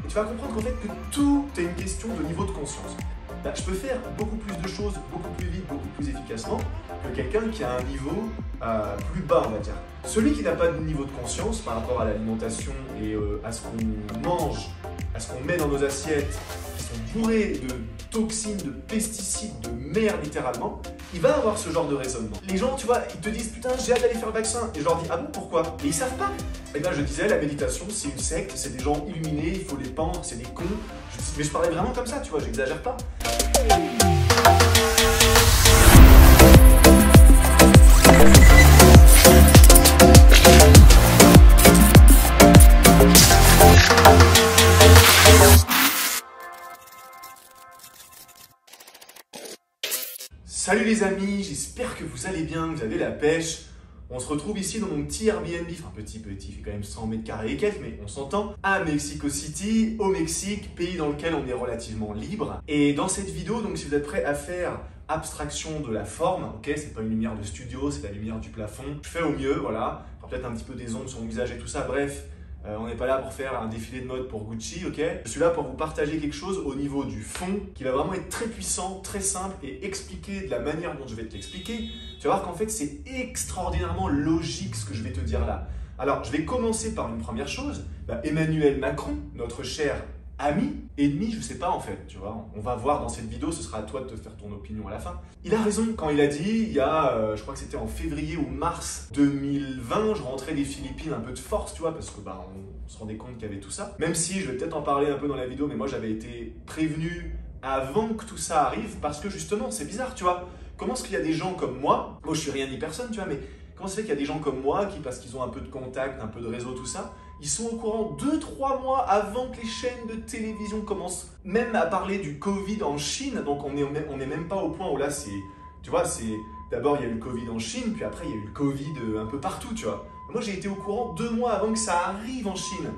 Et tu vas comprendre qu'en fait que tout est une question de niveau de conscience. Bah, je peux faire beaucoup plus de choses, beaucoup plus vite, beaucoup plus efficacement que quelqu'un qui a un niveau plus bas, on va dire. Celui qui n'a pas de niveau de conscience par rapport à l'alimentation et à ce qu'on mange, à ce qu'on met dans nos assiettes, qui sont bourrés de toxines, de pesticides, de merde littéralement, il va avoir ce genre de raisonnement. Les gens, tu vois, ils te disent « Putain, j'ai hâte d'aller faire le vaccin » et je leur dis « Ah bon, pourquoi ?» Et ils savent pas. Et bien je disais, la méditation, c'est une secte, c'est des gens illuminés, il faut les pendre, c'est des cons. Mais je parlais vraiment comme ça, tu vois, j'exagère pas. Salut les amis, j'espère que vous allez bien, que vous avez la pêche. On se retrouve ici dans mon petit Airbnb, enfin petit, il fait quand même 100 mètres carrés et quelques, mais on s'entend, à Mexico City, au Mexique, pays dans lequel on est relativement libre. Et dans cette vidéo, donc si vous êtes prêts à faire abstraction de la forme, ok, c'est pas une lumière de studio, c'est la lumière du plafond, je fais au mieux, voilà, peut-être un petit peu des ondes sur mon visage et tout ça, bref. On n'est pas là pour faire un défilé de mode pour Gucci, ok? Je suis là pour vous partager quelque chose au niveau du fond qui va vraiment être très puissant, très simple et expliquer de la manière dont je vais te l'expliquer. Tu vas voir qu'en fait, c'est extraordinairement logique ce que je vais te dire là. Alors, je vais commencer par une première chose. Emmanuel Macron, notre cher ami, ennemi, je sais pas en fait, tu vois. On va voir dans cette vidéo, ce sera à toi de te faire ton opinion à la fin. Il a raison quand il a dit, il y a, je crois que c'était en février ou mars 2020, je rentrais des Philippines un peu de force, tu vois, parce que on se rendait compte qu'il y avait tout ça. Même si, je vais peut-être en parler un peu dans la vidéo, mais moi j'avais été prévenu avant que tout ça arrive, parce que justement, c'est bizarre, tu vois. Comment est-ce qu'il y a des gens comme moi je suis rien ni personne, tu vois, mais comment ça fait qu'il y a des gens comme moi qui, parce qu'ils ont un peu de contact, un peu de réseau, tout ça, ils sont au courant 2-3 mois avant que les chaînes de télévision commencent même à parler du Covid en Chine. Donc on est même pas au point où là c'est, tu vois, c'est d'abord il y a eu le Covid en Chine, puis après il y a eu le Covid un peu partout, tu vois. Moi j'ai été au courant 2 mois avant que ça arrive en Chine.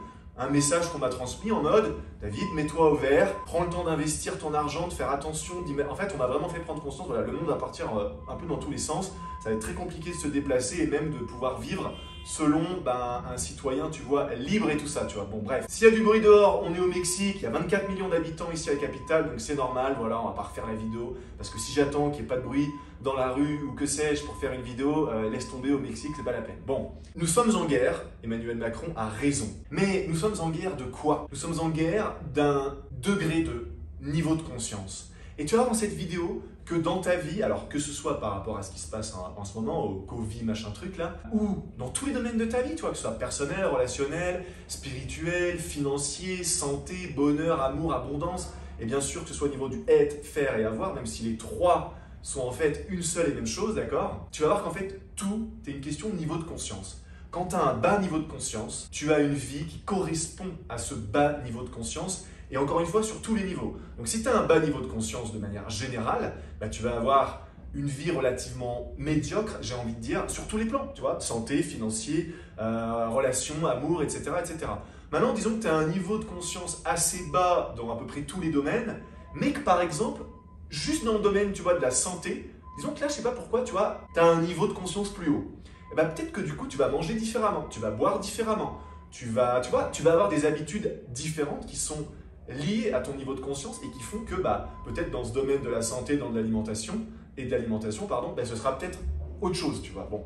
Un message qu'on m'a transmis en mode « David, mets-toi au vert, prends le temps d'investir ton argent, de faire attention. » En fait, on m'a vraiment fait prendre conscience, voilà, le monde va partir un peu dans tous les sens. Ça va être très compliqué de se déplacer et même de pouvoir vivre selon un citoyen, tu vois, libre et tout ça, tu vois. Bon, bref. S'il y a du bruit dehors, on est au Mexique, il y a 24 millions d'habitants ici à la capitale, donc c'est normal, voilà, on va pas refaire la vidéo. Parce que si j'attends qu'il n'y ait pas de bruit dans la rue ou que sais-je pour faire une vidéo, laisse tomber au Mexique, c'est pas la peine. Bon, nous sommes en guerre, Emmanuel Macron a raison. Mais nous sommes en guerre de quoi? Nous sommes en guerre d'un degré de niveau de conscience. Et tu vas voir dans cette vidéo que dans ta vie, alors que ce soit par rapport à ce qui se passe en ce moment, au Covid, machin truc là, ou dans tous les domaines de ta vie, tu vois, que ce soit personnel, relationnel, spirituel, financier, santé, bonheur, amour, abondance, et bien sûr que ce soit au niveau du être, faire et avoir, même si les trois sont en fait une seule et même chose, d'accord? Tu vas voir qu'en fait, tout est une question de niveau de conscience. Quand tu as un bas niveau de conscience, tu as une vie qui correspond à ce bas niveau de conscience, et encore une fois, sur tous les niveaux. Donc si tu as un bas niveau de conscience de manière générale, tu vas avoir une vie relativement médiocre, j'ai envie de dire, sur tous les plans, tu vois, santé, financier, relations, amour, etc., etc. Maintenant, disons que tu as un niveau de conscience assez bas dans à peu près tous les domaines, mais que par exemple, juste dans le domaine, tu vois, de la santé, disons que là, je sais pas pourquoi, tu vois, tu as un niveau de conscience plus haut. Et peut-être que du coup, tu vas manger différemment, tu vas boire différemment, tu vas avoir des habitudes différentes qui sont liées à ton niveau de conscience et qui font que peut-être dans ce domaine de la santé, dans de l'alimentation, ce sera peut-être autre chose, tu vois. Bon.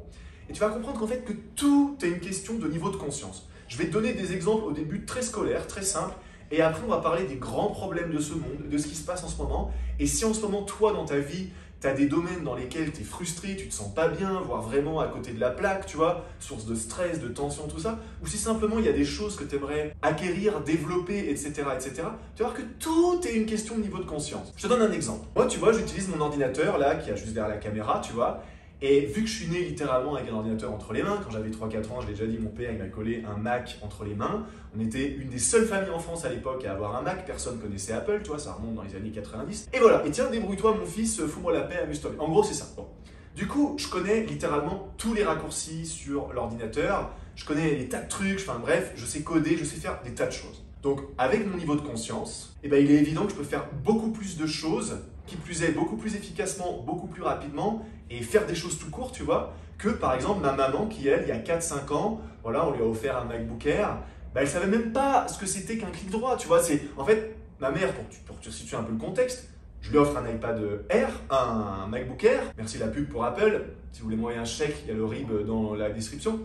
Et tu vas comprendre qu'en fait que tout est une question de niveau de conscience. Je vais te donner des exemples au début très scolaires, très simples, et après on va parler des grands problèmes de ce monde, de ce qui se passe en ce moment. Et si en ce moment, toi, dans ta vie, tu as des domaines dans lesquels tu es frustré, tu te sens pas bien, voire vraiment à côté de la plaque, tu vois, source de stress, de tension, tout ça, ou si simplement il y a des choses que tu aimerais acquérir, développer, etc., etc., tu vas voir que tout est une question de niveau de conscience. Je te donne un exemple. Moi, tu vois, j'utilise mon ordinateur là, qui a juste derrière la caméra, tu vois, et vu que je suis né littéralement avec un ordinateur entre les mains, quand j'avais 3-4 ans, je l'ai déjà dit, mon père il m'a collé un Mac entre les mains. On était une des seules familles en France à l'époque à avoir un Mac, personne connaissait Apple, tu vois, ça remonte dans les années 90. Et voilà, et tiens, débrouille-toi mon fils, fous-moi la paix, amuse-toi. En gros, c'est ça. Bon. Du coup, je connais littéralement tous les raccourcis sur l'ordinateur, je connais les tas de trucs, enfin bref, je sais coder, je sais faire des tas de choses. Donc, avec mon niveau de conscience, il est évident que je peux faire beaucoup plus de choses, qui plus est, beaucoup plus efficacement, beaucoup plus rapidement, et faire des choses tout court, tu vois, que par exemple ma maman qui, elle, il y a 4-5 ans, voilà, on lui a offert un MacBook Air, bah, elle savait même pas ce que c'était qu'un clic droit, tu vois. En fait, ma mère, pour te situer un peu le contexte, je lui offre un iPad Air, un MacBook Air. Merci la pub pour Apple. Si vous voulez m'envoyer un chèque, il y a le RIB dans la description.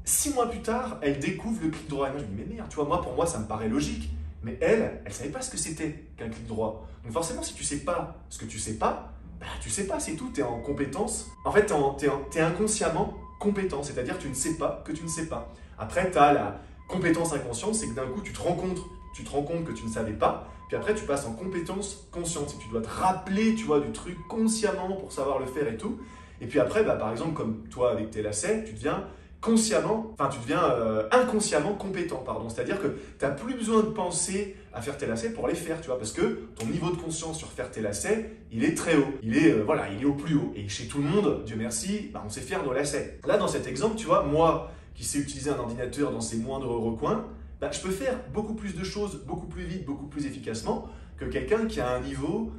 6 mois plus tard, elle découvre le clic droit. Et moi, je me dis, mais merde, tu vois, pour moi, ça me paraît logique. Mais elle savait pas ce que c'était qu'un clic droit. Donc forcément, si tu sais pas ce que tu sais pas, bah tu sais pas, c'est tout. Tu es en compétence. En fait, tu es inconsciemment compétent. C'est-à-dire que tu ne sais pas que tu ne sais pas. Après, tu as la compétence inconsciente, c'est que d'un coup, tu te rends compte que tu ne savais pas. Puis après, tu passes en compétence consciente. Et tu dois te rappeler, tu vois, du truc consciemment pour savoir le faire et tout. Et puis après, bah, par exemple, comme toi avec tes lacets, tu deviens inconsciemment compétent, pardon. C'est-à-dire que tu n'as plus besoin de penser à faire tes lacets pour les faire, tu vois, parce que ton niveau de conscience sur faire tes lacets, il est très haut. Il est au plus haut. Et chez tout le monde, Dieu merci, bah, on sait faire nos lacets. Là, dans cet exemple, tu vois, moi qui sais utiliser un ordinateur dans ses moindres recoins, bah, je peux faire beaucoup plus de choses, beaucoup plus vite, beaucoup plus efficacement que quelqu'un qui a un niveau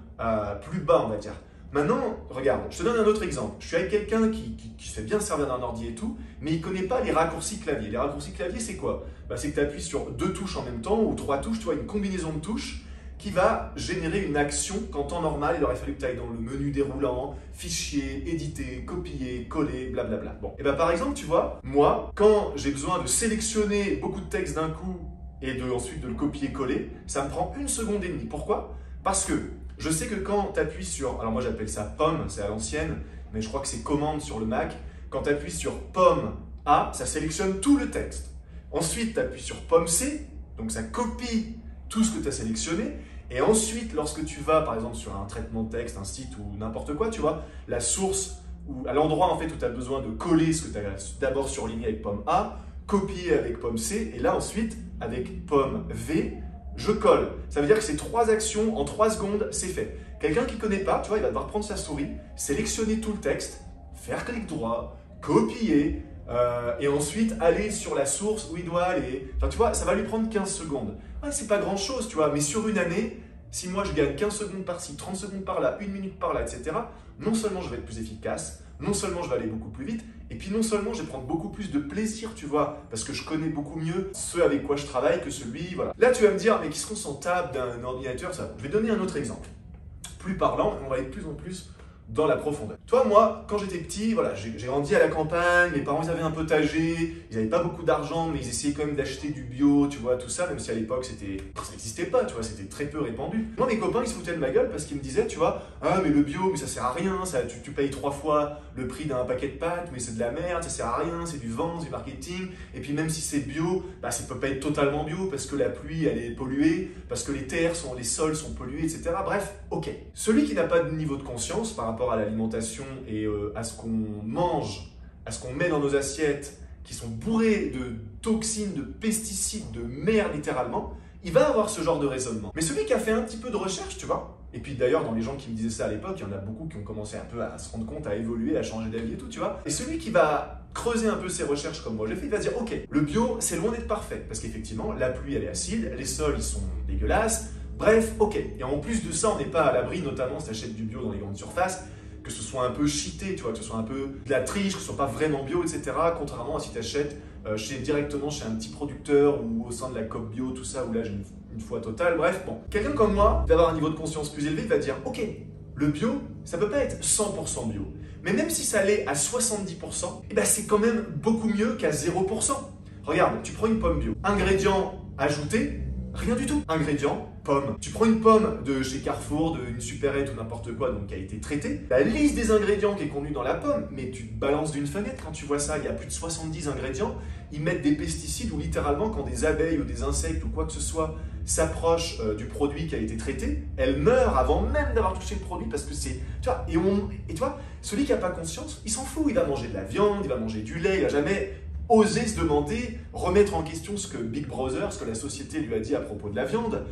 plus bas, on va dire. Maintenant, regarde, je te donne un autre exemple. Je suis avec quelqu'un qui se fait bien servir d'un ordi et tout, mais il ne connaît pas les raccourcis clavier. Les raccourcis clavier, c'est quoi? Bah, c'est que tu appuies sur 2 touches en même temps ou 3 touches, tu vois, une combinaison de touches qui va générer une action qu'en temps normal, il aurait fallu que tu ailles dans le menu déroulant, fichier, éditer, copier, coller, blablabla. Bon, et bah par exemple, tu vois, moi, quand j'ai besoin de sélectionner beaucoup de texte d'un coup et ensuite de le copier-coller, ça me prend 1 seconde et demie. Pourquoi? Parce que je sais que quand tu appuies sur, alors moi j'appelle ça pomme, c'est à l'ancienne, mais je crois que c'est commande sur le Mac. Quand tu appuies sur pomme A, ça sélectionne tout le texte. Ensuite, tu appuies sur pomme C, donc ça copie tout ce que tu as sélectionné. Et ensuite, lorsque tu vas par exemple sur un traitement de texte, un site ou n'importe quoi, tu vois, la source, ou à l'endroit en fait où tu as besoin de coller ce que tu as d'abord surligné avec pomme A, copier avec pomme C, et là ensuite, avec pomme V, je colle. Ça veut dire que ces 3 actions, en 3 secondes, c'est fait. Quelqu'un qui ne connaît pas, tu vois, il va devoir prendre sa souris, sélectionner tout le texte, faire clic droit, copier, et ensuite aller sur la source où il doit aller. Enfin, tu vois, ça va lui prendre 15 secondes. Ouais, c'est pas grand chose, tu vois, mais sur une année, si moi je gagne 15 secondes par-ci, 30 secondes par-là, 1 minute par-là, etc., non seulement je vais être plus efficace, non seulement je vais aller beaucoup plus vite, et puis non seulement je vais prendre beaucoup plus de plaisir, tu vois, parce que je connais beaucoup mieux ce avec quoi je travaille que celui, voilà. Là, tu vas me dire, mais qu'est-ce qu'on s'en tape d'un ordinateur, ça? Je vais donner un autre exemple. Plus parlant, on va aller de plus en plus dans la profondeur. Toi, moi, quand j'étais petit, voilà, j'ai grandi à la campagne, mes parents ils avaient un potager, ils n'avaient pas beaucoup d'argent, mais ils essayaient quand même d'acheter du bio, tu vois, tout ça, même si à l'époque ça n'existait pas, tu vois, c'était très peu répandu. Moi, mes copains, ils se foutaient de ma gueule parce qu'ils me disaient, tu vois, ah mais le bio, mais ça sert à rien, ça, tu payes 3 fois le prix d'un paquet de pâtes, mais c'est de la merde, ça sert à rien, c'est du vent, c'est du marketing, et puis même si c'est bio, bah ça peut pas être totalement bio parce que la pluie elle est polluée, parce que les sols sont pollués, etc. Bref, ok. Celui qui n'a pas de niveau de conscience par rapport à l'alimentation et à ce qu'on mange, à ce qu'on met dans nos assiettes, qui sont bourrés de toxines, de pesticides, de merde littéralement, il va avoir ce genre de raisonnement. Mais celui qui a fait un petit peu de recherche, tu vois, et puis d'ailleurs dans les gens qui me disaient ça à l'époque, il y en a beaucoup qui ont commencé un peu à se rendre compte, à évoluer, à changer d'avis et tout, tu vois, et celui qui va creuser un peu ses recherches comme moi j'ai fait, il va se dire ok, le bio c'est loin d'être parfait, parce qu'effectivement la pluie elle est acide, les sols ils sont dégueulasses, bref, ok. Et en plus de ça, on n'est pas à l'abri, notamment si tu achètes du bio dans les grandes surfaces, que ce soit un peu cheaté, tu vois, que ce soit un peu de la triche, que ce soit pas vraiment bio, etc. Contrairement à si tu achètes directement chez un petit producteur ou au sein de la coop bio, tout ça, où là j'ai une foi totale. Bref, bon. Quelqu'un comme moi, d'avoir un niveau de conscience plus élevé, va dire ok, le bio, ça peut pas être 100% bio. Mais même si ça allait à 70%, eh ben c'est quand même beaucoup mieux qu'à 0%. Regarde, tu prends une pomme bio. Ingrédients ajoutés, rien du tout. Ingrédients, pomme. Tu prends une pomme de chez Carrefour, d'une supérette ou n'importe quoi, donc qui a été traitée. La liste des ingrédients qui est contenue dans la pomme, mais tu te balances d'une fenêtre quand tu vois ça, il y a plus de 70 ingrédients. Ils mettent des pesticides ou littéralement quand des abeilles ou des insectes ou quoi que ce soit s'approchent du produit qui a été traité, elles meurent avant même d'avoir touché le produit parce que c'est... Tu vois, et tu vois, celui qui n'a pas conscience, il s'en fout. Il va manger de la viande, il va manger du lait, il va jamais oser se demander, remettre en question ce que Big Brother, ce que la société lui a dit à propos de la viande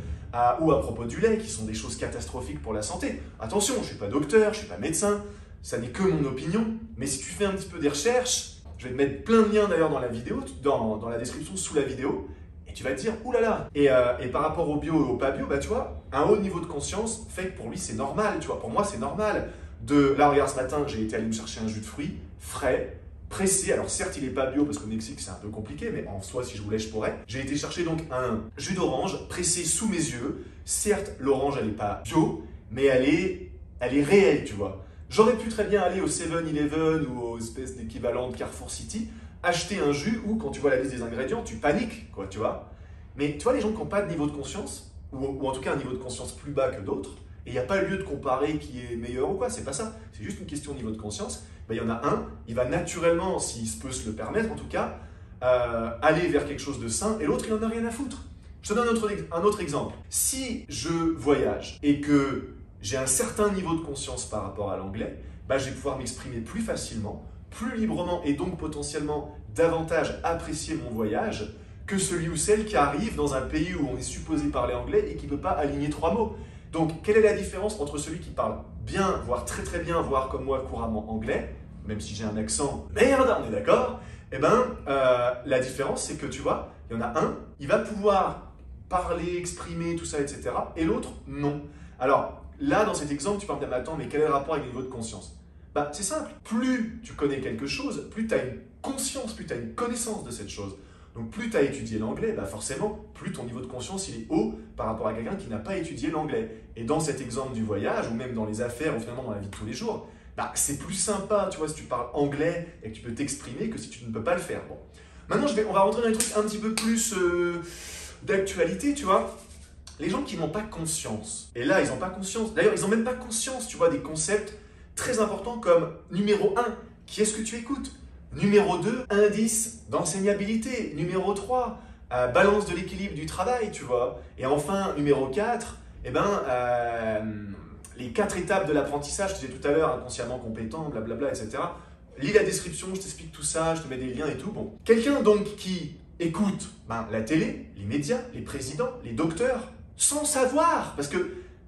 ou à propos du lait, qui sont des choses catastrophiques pour la santé. Attention, je ne suis pas docteur, je ne suis pas médecin, ça n'est que mon opinion, mais si tu fais un petit peu des recherches, je vais te mettre plein de liens d'ailleurs dans la vidéo, dans la description sous la vidéo, et tu vas te dire, oulala. Et par rapport au bio et au pas bio, bah, tu vois, un haut niveau de conscience fait que pour lui c'est normal, tu vois, pour moi c'est normal. Là regarde, ce matin, j'ai été aller me chercher un jus de fruits frais, pressé. Alors certes, il n'est pas bio parce qu'au Mexique, c'est un peu compliqué, mais en soi, si je voulais, je pourrais. J'ai été chercher donc un jus d'orange pressé sous mes yeux. Certes, l'orange, elle n'est pas bio, mais elle est réelle, tu vois. J'aurais pu très bien aller au 7-Eleven ou aux espèces d'équivalent de Carrefour City, acheter un jus où, quand tu vois la liste des ingrédients, tu paniques, quoi, tu vois. Mais tu vois, les gens qui n'ont pas de niveau de conscience, ou en tout cas un niveau de conscience plus bas que d'autres, et il n'y a pas lieu de comparer qui est meilleur ou quoi, c'est pas ça. C'est juste une question de niveau de conscience. Ben, il y en a un, il va naturellement, s'il peut se le permettre en tout cas, aller vers quelque chose de sain, et l'autre, il n'en a rien à foutre. Je te donne un autre exemple. Si je voyage et que j'ai un certain niveau de conscience par rapport à l'anglais, ben, je vais pouvoir m'exprimer plus facilement, plus librement et donc potentiellement davantage apprécier mon voyage que celui ou celle qui arrive dans un pays où on est supposé parler anglais et qui ne peut pas aligner 3 mots. Donc, quelle est la différence entre celui qui parle bien, voire très très bien, voire comme moi couramment anglais, même si j'ai un accent merde, on est d'accord? Eh bien, la différence, c'est que tu vois, il y en a un, il va pouvoir parler, exprimer, tout ça, etc. Et l'autre, non. Alors, là, dans cet exemple, tu peux me dire, mais attends, mais quel est le rapport avec le niveau de conscience? Bah, c'est simple. Plus tu connais quelque chose, plus tu as une conscience, plus tu as une connaissance de cette chose. Donc plus tu as étudié l'anglais, bah forcément, plus ton niveau de conscience il est haut par rapport à quelqu'un qui n'a pas étudié l'anglais. Et dans cet exemple du voyage, ou même dans les affaires, ou finalement dans la vie de tous les jours, bah c'est plus sympa, tu vois, si tu parles anglais et que tu peux t'exprimer que si tu ne peux pas le faire. Bon. Maintenant, on va rentrer dans des trucs un petit peu plus d'actualité, tu vois. Les gens qui n'ont pas conscience, et là, ils n'ont pas conscience, d'ailleurs, ils n'ont même pas conscience, tu vois, des concepts très importants comme numéro 1, qui est-ce que tu écoutes? Numéro 2, indice d'enseignabilité. Numéro 3, balance de l'équilibre du travail, tu vois. Et enfin, numéro 4, eh ben, les 4 étapes de l'apprentissage, je disais tout à l'heure, inconsciemment compétent, blablabla, etc. Lis la description, je t'explique tout ça, je te mets des liens et tout. Bon. Quelqu'un donc qui écoute la télé, les médias, les présidents, les docteurs, sans savoir, parce qu'on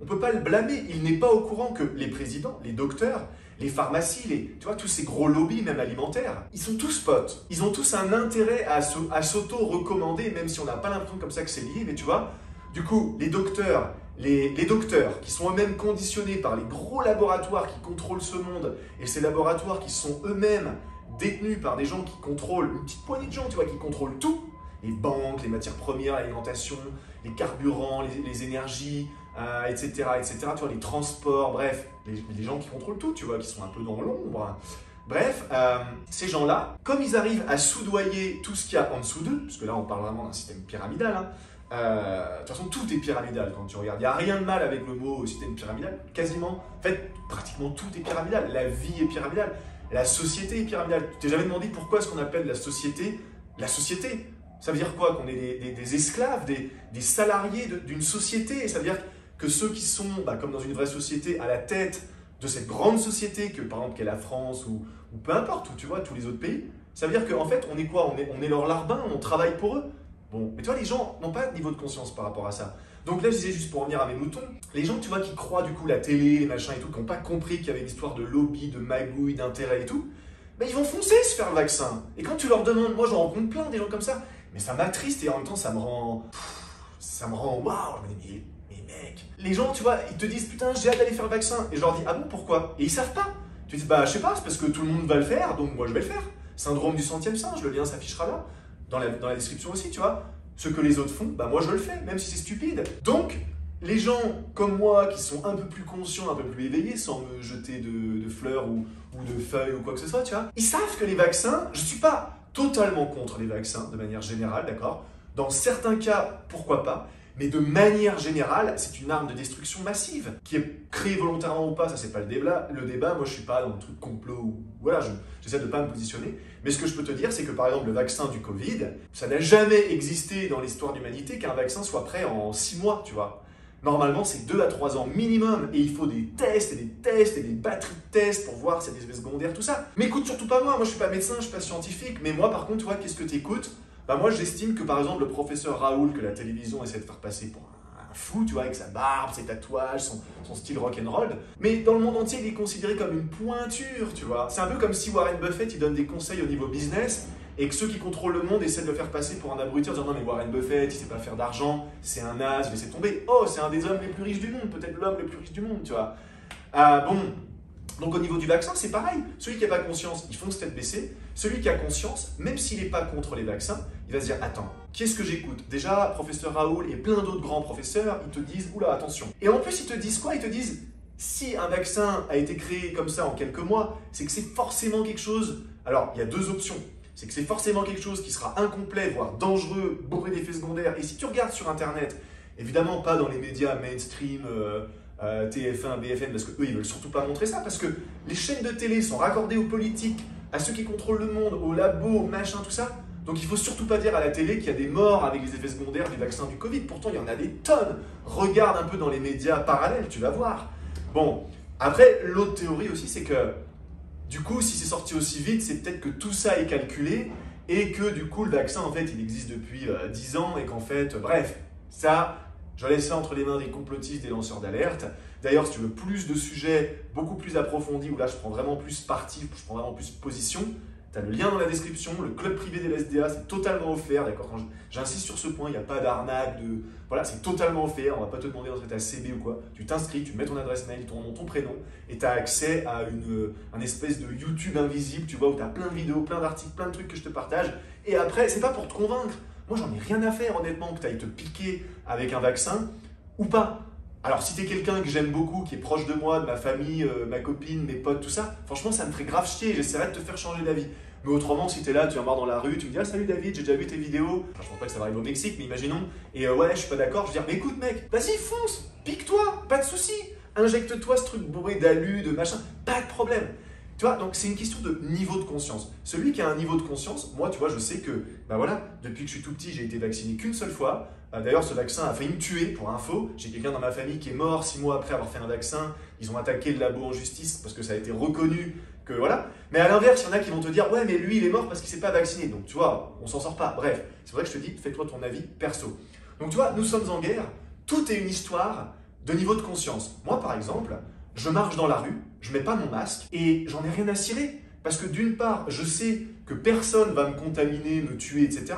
ne peut pas le blâmer, il n'est pas au courant que les présidents, les docteurs, les pharmacies, tu vois, tous ces gros lobbies, même alimentaires, ils sont tous potes. Ils ont tous un intérêt à s'auto-recommander, même si on n'a pas l'impression comme ça que c'est lié, mais tu vois, du coup, les docteurs qui sont eux-mêmes conditionnés par les gros laboratoires qui contrôlent ce monde, et ces laboratoires qui sont eux-mêmes détenus par des gens qui contrôlent, une petite poignée de gens, tu vois, qui contrôlent tout, les banques, les matières premières, l'alimentation, les carburants, les énergies, etc., etc., tu vois, les transports, bref, les gens qui contrôlent tout, tu vois, qui sont un peu dans l'ombre. Bref, ces gens-là, comme ils arrivent à soudoyer tout ce qu'il y a en dessous d'eux, parce que là, on parle vraiment d'un système pyramidal, hein, de toute façon, tout est pyramidal quand tu regardes. Il n'y a rien de mal avec le mot système pyramidal, quasiment, en fait, pratiquement tout est pyramidal. La vie est pyramidale, la société est pyramidale. Tu t'es jamais demandé pourquoi est-ce qu'on appelle la société? Ça veut dire quoi? Qu'on est des esclaves, des salariés d'une société. Et ça veut dire que ceux qui sont, comme dans une vraie société, à la tête de cette grande société, que par exemple qu'est la France ou peu importe, ou tu vois, tous les autres pays, ça veut dire qu'en fait, on est quoi? On est leur larbin, on travaille pour eux. Bon, mais tu vois, les gens n'ont pas de niveau de conscience par rapport à ça. Donc là, je disais juste pour revenir à mes moutons, les gens, tu vois, qui croient du coup la télé, les machins et tout, qui n'ont pas compris qu'il y avait une histoire de lobby, de magouille, d'intérêt et tout, ils vont foncer se faire le vaccin. Et quand tu leur demandes, moi j'en rencontre plein des gens comme ça, mais ça m'attriste et en même temps ça me rend waouh, mais mec. Les gens, tu vois, ils te disent putain, j'ai hâte d'aller faire le vaccin. Et je leur dis ah bon, pourquoi? Et ils savent pas. Tu dis je sais pas, c'est parce que tout le monde va le faire, donc moi je vais le faire. Syndrome du centième singe, le lien s'affichera là, dans la description aussi, tu vois. Ce que les autres font, moi je le fais, même si c'est stupide. Donc, les gens comme moi qui sont un peu plus conscients, un peu plus éveillés, sans me jeter de fleurs ou de feuilles ou quoi que ce soit, tu vois, ils savent que les vaccins, je suis pas totalement contre les vaccins de manière générale, d'accord? Dans certains cas, pourquoi pas? Mais de manière générale, c'est une arme de destruction massive, qui est créée volontairement ou pas, ça c'est pas le débat. Moi je suis pas dans le truc complot, ou voilà, j'essaie de pas me positionner. Mais ce que je peux te dire, c'est que par exemple le vaccin du Covid, ça n'a jamais existé dans l'histoire de l'humanité qu'un vaccin soit prêt en 6 mois, tu vois. Normalement, c'est 2 à 3 ans minimum, et il faut des tests et des tests et des batteries de tests pour voir s'il y a des effets secondaires, tout ça. Mais écoute surtout pas moi je suis pas médecin, je suis pas scientifique, mais moi par contre, tu vois, qu'est-ce que t'écoutes? Moi j'estime que par exemple le professeur Raoul, que la télévision essaie de faire passer pour un fou, tu vois, avec sa barbe, ses tatouages, son style rock'n'roll, mais dans le monde entier il est considéré comme une pointure, tu vois. C'est un peu comme si Warren Buffett il donne des conseils au niveau business, et que ceux qui contrôlent le monde essaient de le faire passer pour un abruti en disant non mais Warren Buffett il sait pas faire d'argent, c'est un naze, laissez tomber. Oh, c'est un des hommes les plus riches du monde, peut-être l'homme le plus riche du monde, tu vois. Bon, Donc au niveau du vaccin, c'est pareil. Celui qui n'a pas conscience, il fonce tête baissée. Celui qui a conscience, même s'il n'est pas contre les vaccins, il va se dire « Attends, qu'est-ce que j'écoute ?» Déjà, professeur Raoul et plein d'autres grands professeurs, ils te disent « Oula, attention !» Et en plus, ils te disent quoi? Ils te disent « Si un vaccin a été créé comme ça en quelques mois, c'est que c'est forcément quelque chose… » Alors, il y a deux options. C'est que c'est forcément quelque chose qui sera incomplet, voire dangereux, bourré d'effets secondaires. Et si tu regardes sur Internet, évidemment pas dans les médias mainstream, TF1, BFM, parce qu'eux, ils veulent surtout pas montrer ça, parce que les chaînes de télé sont raccordées aux politiques, à ceux qui contrôlent le monde, aux labos, machin, tout ça. Donc il faut surtout pas dire à la télé qu'il y a des morts avec les effets secondaires du vaccin du Covid. Pourtant, il y en a des tonnes. Regarde un peu dans les médias parallèles, tu vas voir. Bon, après, l'autre théorie aussi, c'est que du coup, si c'est sorti aussi vite, c'est peut-être que tout ça est calculé et que du coup, le vaccin, en fait, il existe depuis 10 ans et qu'en fait, bref, ça… Je laisse ça entre les mains des complotistes, des lanceurs d'alerte. D'ailleurs, si tu veux plus de sujets beaucoup plus approfondis, où là je prends vraiment plus parti, je prends vraiment plus position, tu as le lien dans la description, le club privé des LSDA, c'est totalement offert, d'accord? J'insiste sur ce point, il n'y a pas d'arnaque, voilà, c'est totalement offert, on ne va pas te demander d'entrer ta CB ou quoi. Tu t'inscris, tu mets ton adresse mail, ton nom, ton prénom, et tu as accès à un espèce de YouTube invisible, tu vois, où tu as plein de vidéos, plein d'articles, plein de trucs que je te partage. Et après, c'est pas pour te convaincre. Moi, j'en ai rien à faire, honnêtement, que tu ailles te piquer avec un vaccin ou pas. Alors, si tu es quelqu'un que j'aime beaucoup, qui est proche de moi, de ma famille, ma copine, mes potes, tout ça, franchement, ça me ferait grave chier. J'essaierai de te faire changer d'avis. Mais autrement, si tu es là, tu viens me voir dans la rue, tu me dis « Ah, salut David, j'ai déjà vu tes vidéos. » Enfin, je pense pas que ça va arriver au Mexique, mais imaginons. Et ouais, je suis pas d'accord. Je vais dire « Mais écoute, mec, vas-y, fonce, pique-toi, pas de souci. Injecte-toi ce truc bourré d'alu, de machin, pas de problème. » Tu vois, donc c'est une question de niveau de conscience. Celui qui a un niveau de conscience, moi, tu vois, je sais que, ben voilà, depuis que je suis tout petit, j'ai été vacciné qu'une seule fois. D'ailleurs, ce vaccin a failli me tuer, pour info. J'ai quelqu'un dans ma famille qui est mort 6 mois après avoir fait un vaccin. Ils ont attaqué le labo en justice parce que ça a été reconnu que, voilà. Mais à l'inverse, il y en a qui vont te dire, ouais, mais lui, il est mort parce qu'il ne s'est pas vacciné. Donc, tu vois, on s'en sort pas. Bref, c'est vrai que je te dis, fais-toi ton avis perso. Donc, tu vois, nous sommes en guerre. Tout est une histoire de niveau de conscience. Moi, par exemple, je marche dans la rue, je mets pas mon masque et j'en ai rien à cirer. Parce que d'une part, je sais que personne va me contaminer, me tuer, etc.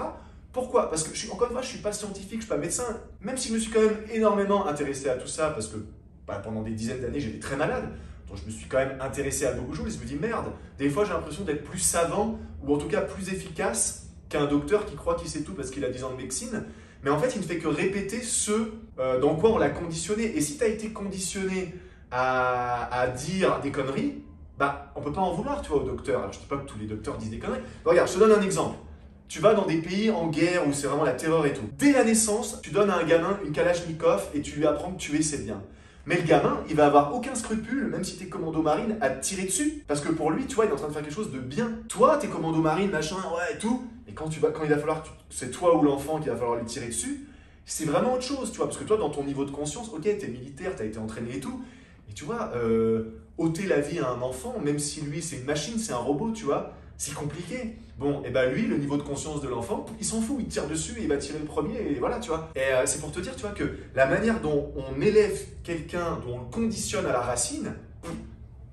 Pourquoi? Parce que, encore une fois, je ne suis pas scientifique, je ne suis pas médecin. Même si je me suis quand même énormément intéressé à tout ça, parce que pendant des dizaines d'années, j'étais très malade. Donc je me suis quand même intéressé à beaucoup de choses et je me dis merde, des fois j'ai l'impression d'être plus savant, ou en tout cas plus efficace qu'un docteur qui croit qu'il sait tout parce qu'il a 10 ans de médecine. Mais en fait, il ne fait que répéter ce dans quoi on l'a conditionné. Et si tu as été conditionné à dire des conneries, bah, on ne peut pas en vouloir, tu vois, au docteur. Alors, je ne dis pas que tous les docteurs disent des conneries. Mais regarde, je te donne un exemple. Tu vas dans des pays en guerre où c'est vraiment la terreur et tout. Dès la naissance, tu donnes à un gamin une Kalachnikov et tu lui apprends que tuer, c'est bien. Mais le gamin, il va avoir aucun scrupule, même si t'es commando marine, à te tirer dessus. Parce que pour lui, tu vois, il est en train de faire quelque chose de bien. Toi, t'es commando marine, machin, ouais, et tout. Et quand il va falloir, c'est toi ou l'enfant qu'il va falloir lui tirer dessus, c'est vraiment autre chose, tu vois. Parce que toi, dans ton niveau de conscience, ok, t'es militaire, t'as été entraîné et tout. Et tu vois, ôter la vie à un enfant, même si lui, c'est une machine, c'est un robot, tu vois, c'est compliqué. Bon, et ben lui, le niveau de conscience de l'enfant, il s'en fout, il tire dessus et il va tirer le premier, et voilà, tu vois. Et c'est pour te dire, tu vois, que la manière dont on élève quelqu'un, dont on le conditionne à la racine,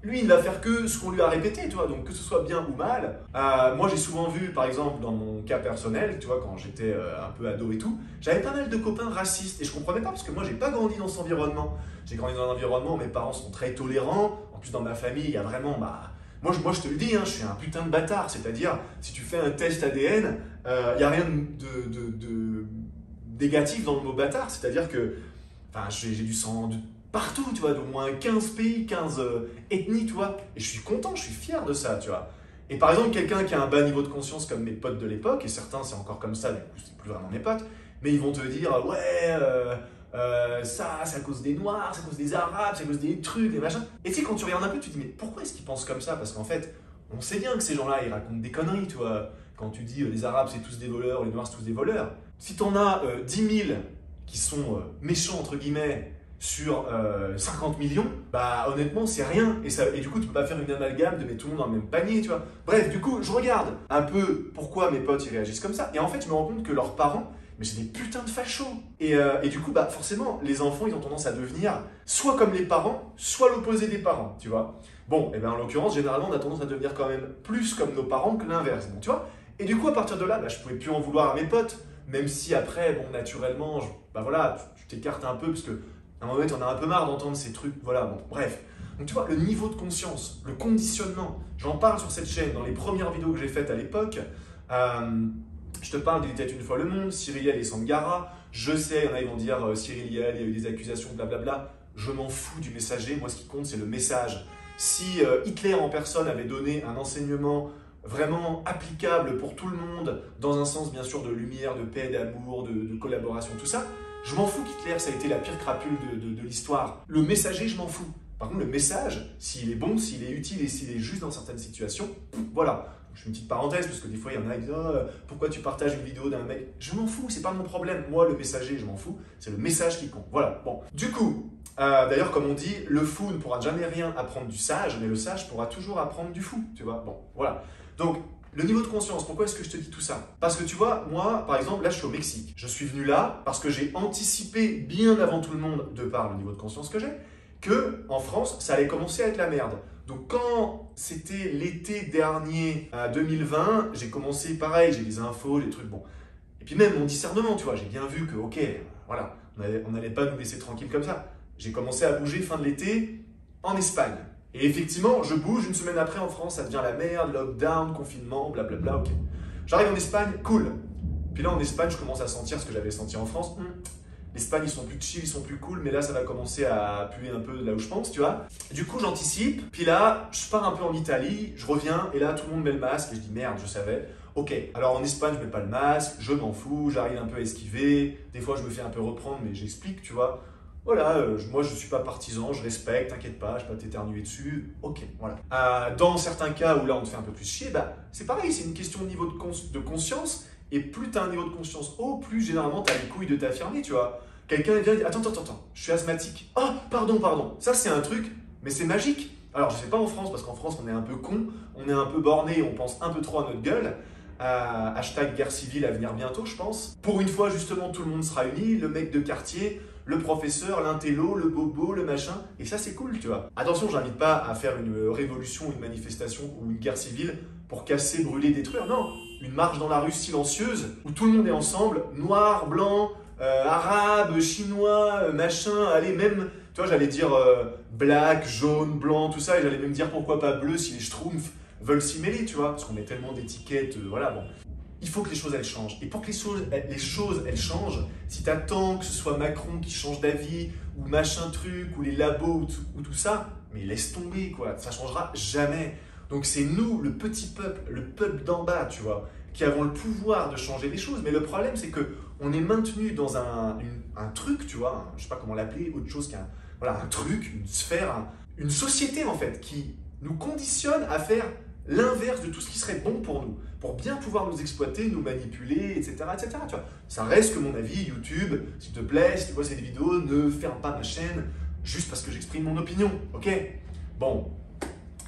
lui, il va faire que ce qu'on lui a répété, tu vois, donc que ce soit bien ou mal. Moi, j'ai souvent vu, par exemple, dans mon cas personnel, tu vois, quand j'étais un peu ado et tout, j'avais pas mal de copains racistes, et je comprenais pas, parce que moi, j'ai pas grandi dans cet environnement. J'ai grandi dans un environnement où mes parents sont très tolérants, en plus, dans ma famille, il y a vraiment, moi, je te le dis, hein, je suis un putain de bâtard. C'est-à-dire, si tu fais un test ADN, il n'y a rien de négatif dans le mot bâtard. C'est-à-dire que j'ai du sang partout, tu vois, d'au moins 15 pays, 15 ethnies, tu vois. Et je suis content, je suis fier de ça, tu vois. Et par exemple, quelqu'un qui a un bas niveau de conscience comme mes potes de l'époque, et certains, c'est encore comme ça, du coup, c'est plus vraiment mes potes, mais ils vont te dire, ouais… ça, c'est à cause des Noirs, c'est à cause des Arabes, c'est à cause des trucs, des machins. Et tu sais, quand tu regardes un peu, tu te dis, mais pourquoi est-ce qu'ils pensent comme ça? Parce qu'en fait, on sait bien que ces gens-là, ils racontent des conneries, tu vois. Quand tu dis les Arabes, c'est tous des voleurs, les Noirs, c'est tous des voleurs. Si t'en as 10 000 qui sont méchants, entre guillemets, sur 50 millions, bah honnêtement, c'est rien. Et du coup, tu peux pas faire une amalgame de mettre tout le monde dans le même panier, tu vois. Bref, du coup, je regarde un peu pourquoi mes potes, ils réagissent comme ça. Et en fait, je me rends compte que leurs parents, mais c'est des putains de fachos. Et du coup, bah, forcément, les enfants, ils ont tendance à devenir soit comme les parents, soit l'opposé des parents, tu vois. Bon, et ben en l'occurrence, généralement, on a tendance à devenir quand même plus comme nos parents que l'inverse, bon, tu vois. Et du coup, à partir de là, bah, je pouvais plus en vouloir à mes potes, même si après, bon, naturellement, bah voilà, tu t'écartes un peu, parce que à un moment donné, t'en as un peu marre d'entendre ces trucs, voilà, bon, bref. Donc tu vois, le niveau de conscience, le conditionnement, j'en parle sur cette chaîne dans les premières vidéos que j'ai faites à l'époque. Je te parle d'Il était une fois le monde, Cyrielle et Sangara. Je sais, il y en a qui vont dire Cyrielle, il y a eu des accusations, blablabla. Je m'en fous du messager. Moi, ce qui compte, c'est le message. Si Hitler en personne avait donné un enseignement vraiment applicable pour tout le monde, dans un sens bien sûr de lumière, de paix, d'amour, de collaboration, tout ça, je m'en fous qu'Hitler, ça a été la pire crapule de l'histoire. Le messager, je m'en fous. Par contre, le message, s'il est bon, s'il est utile et s'il est juste dans certaines situations, voilà. Je fais une petite parenthèse parce que des fois, il y en a qui disent oh, pourquoi tu partages une vidéo d'un mec? Je m'en fous, c'est pas mon problème. Moi, le messager, je m'en fous. C'est le message qui compte. Voilà. Bon. Du coup, d'ailleurs, comme on dit, le fou ne pourra jamais rien apprendre du sage, mais le sage pourra toujours apprendre du fou. Tu vois? Bon, voilà. Donc, le niveau de conscience, pourquoi est-ce que je te dis tout ça? Parce que tu vois, moi, par exemple, là, je suis au Mexique. Je suis venu là parce que j'ai anticipé bien avant tout le monde, de par le niveau de conscience que j'ai, que en France, ça allait commencer à être la merde. Donc quand c'était l'été dernier, 2020, j'ai commencé pareil, j'ai des infos, des trucs, bon. Et puis même mon discernement, tu vois, j'ai bien vu que, ok, voilà, on n'allait pas nous laisser tranquille comme ça. J'ai commencé à bouger fin de l'été en Espagne. Et effectivement, je bouge, une semaine après en France, ça devient la merde, lockdown, confinement, blablabla, ok. J'arrive en Espagne, cool. Puis là en Espagne, je commence à sentir ce que j'avais senti en France. L'Espagne, ils sont plus chill, ils sont plus cool, mais là, ça va commencer à puer un peu là où je pense, tu vois. Du coup, j'anticipe, puis là, je pars un peu en Italie, je reviens, et là, tout le monde met le masque, et je dis merde, je savais. Ok, alors en Espagne, je mets pas le masque, je m'en fous, j'arrive un peu à esquiver, des fois, je me fais un peu reprendre, mais j'explique, tu vois. Voilà, moi, je suis pas partisan, je respecte, t'inquiète pas, je vais pas t'éternuer dessus, ok, voilà. Dans certains cas où là, on te fait un peu plus chier, bah, c'est pareil, c'est une question de niveau de conscience, et plus tu as un niveau de conscience haut, plus généralement tu as les couilles de t'affirmer, tu vois. Quelqu'un vient et dit attends, je suis asthmatique. Oh, pardon. Ça, c'est un truc, mais c'est magique. Alors, je ne sais pas en France, parce qu'en France, on est un peu con, on est un peu borné, on pense un peu trop à notre gueule. Hashtag guerre civile à venir bientôt, je pense. Pour une fois, justement, tout le monde sera uni, le mec de quartier, le professeur, l'intello, le bobo, le machin. Et ça, c'est cool, tu vois. Attention, j'invite pas à faire une révolution, une manifestation ou une guerre civile pour casser, brûler, détruire. Non, une marche dans la rue silencieuse où tout le monde est ensemble, noir, blanc, arabe, chinois, machin, allez, même, tu vois, j'allais dire black, jaune, blanc, tout ça, et j'allais même dire pourquoi pas bleu si les schtroumpfs veulent s'y mêler, tu vois, parce qu'on met tellement d'étiquettes, voilà, bon. Il faut que les choses, elles changent. Et pour que les choses, elles changent, si tu attends que ce soit Macron qui change d'avis, ou machin truc, ou les labos, ou tout ça, mais laisse tomber, quoi, ça changera jamais. Donc c'est nous, le petit peuple, le peuple d'en bas, tu vois, qui avons le pouvoir de changer les choses. Mais le problème, c'est qu'on est maintenu dans un truc, tu vois, je sais pas comment l'appeler, autre chose qu'un voilà, un truc, une sphère, une société en fait, qui nous conditionne à faire l'inverse de tout ce qui serait bon pour nous, pour bien pouvoir nous exploiter, nous manipuler, etc. etc. Tu vois. Ça reste que mon avis, YouTube, s'il te plaît, si tu vois cette vidéo, ne ferme pas ma chaîne juste parce que j'exprime mon opinion, ok? Bon.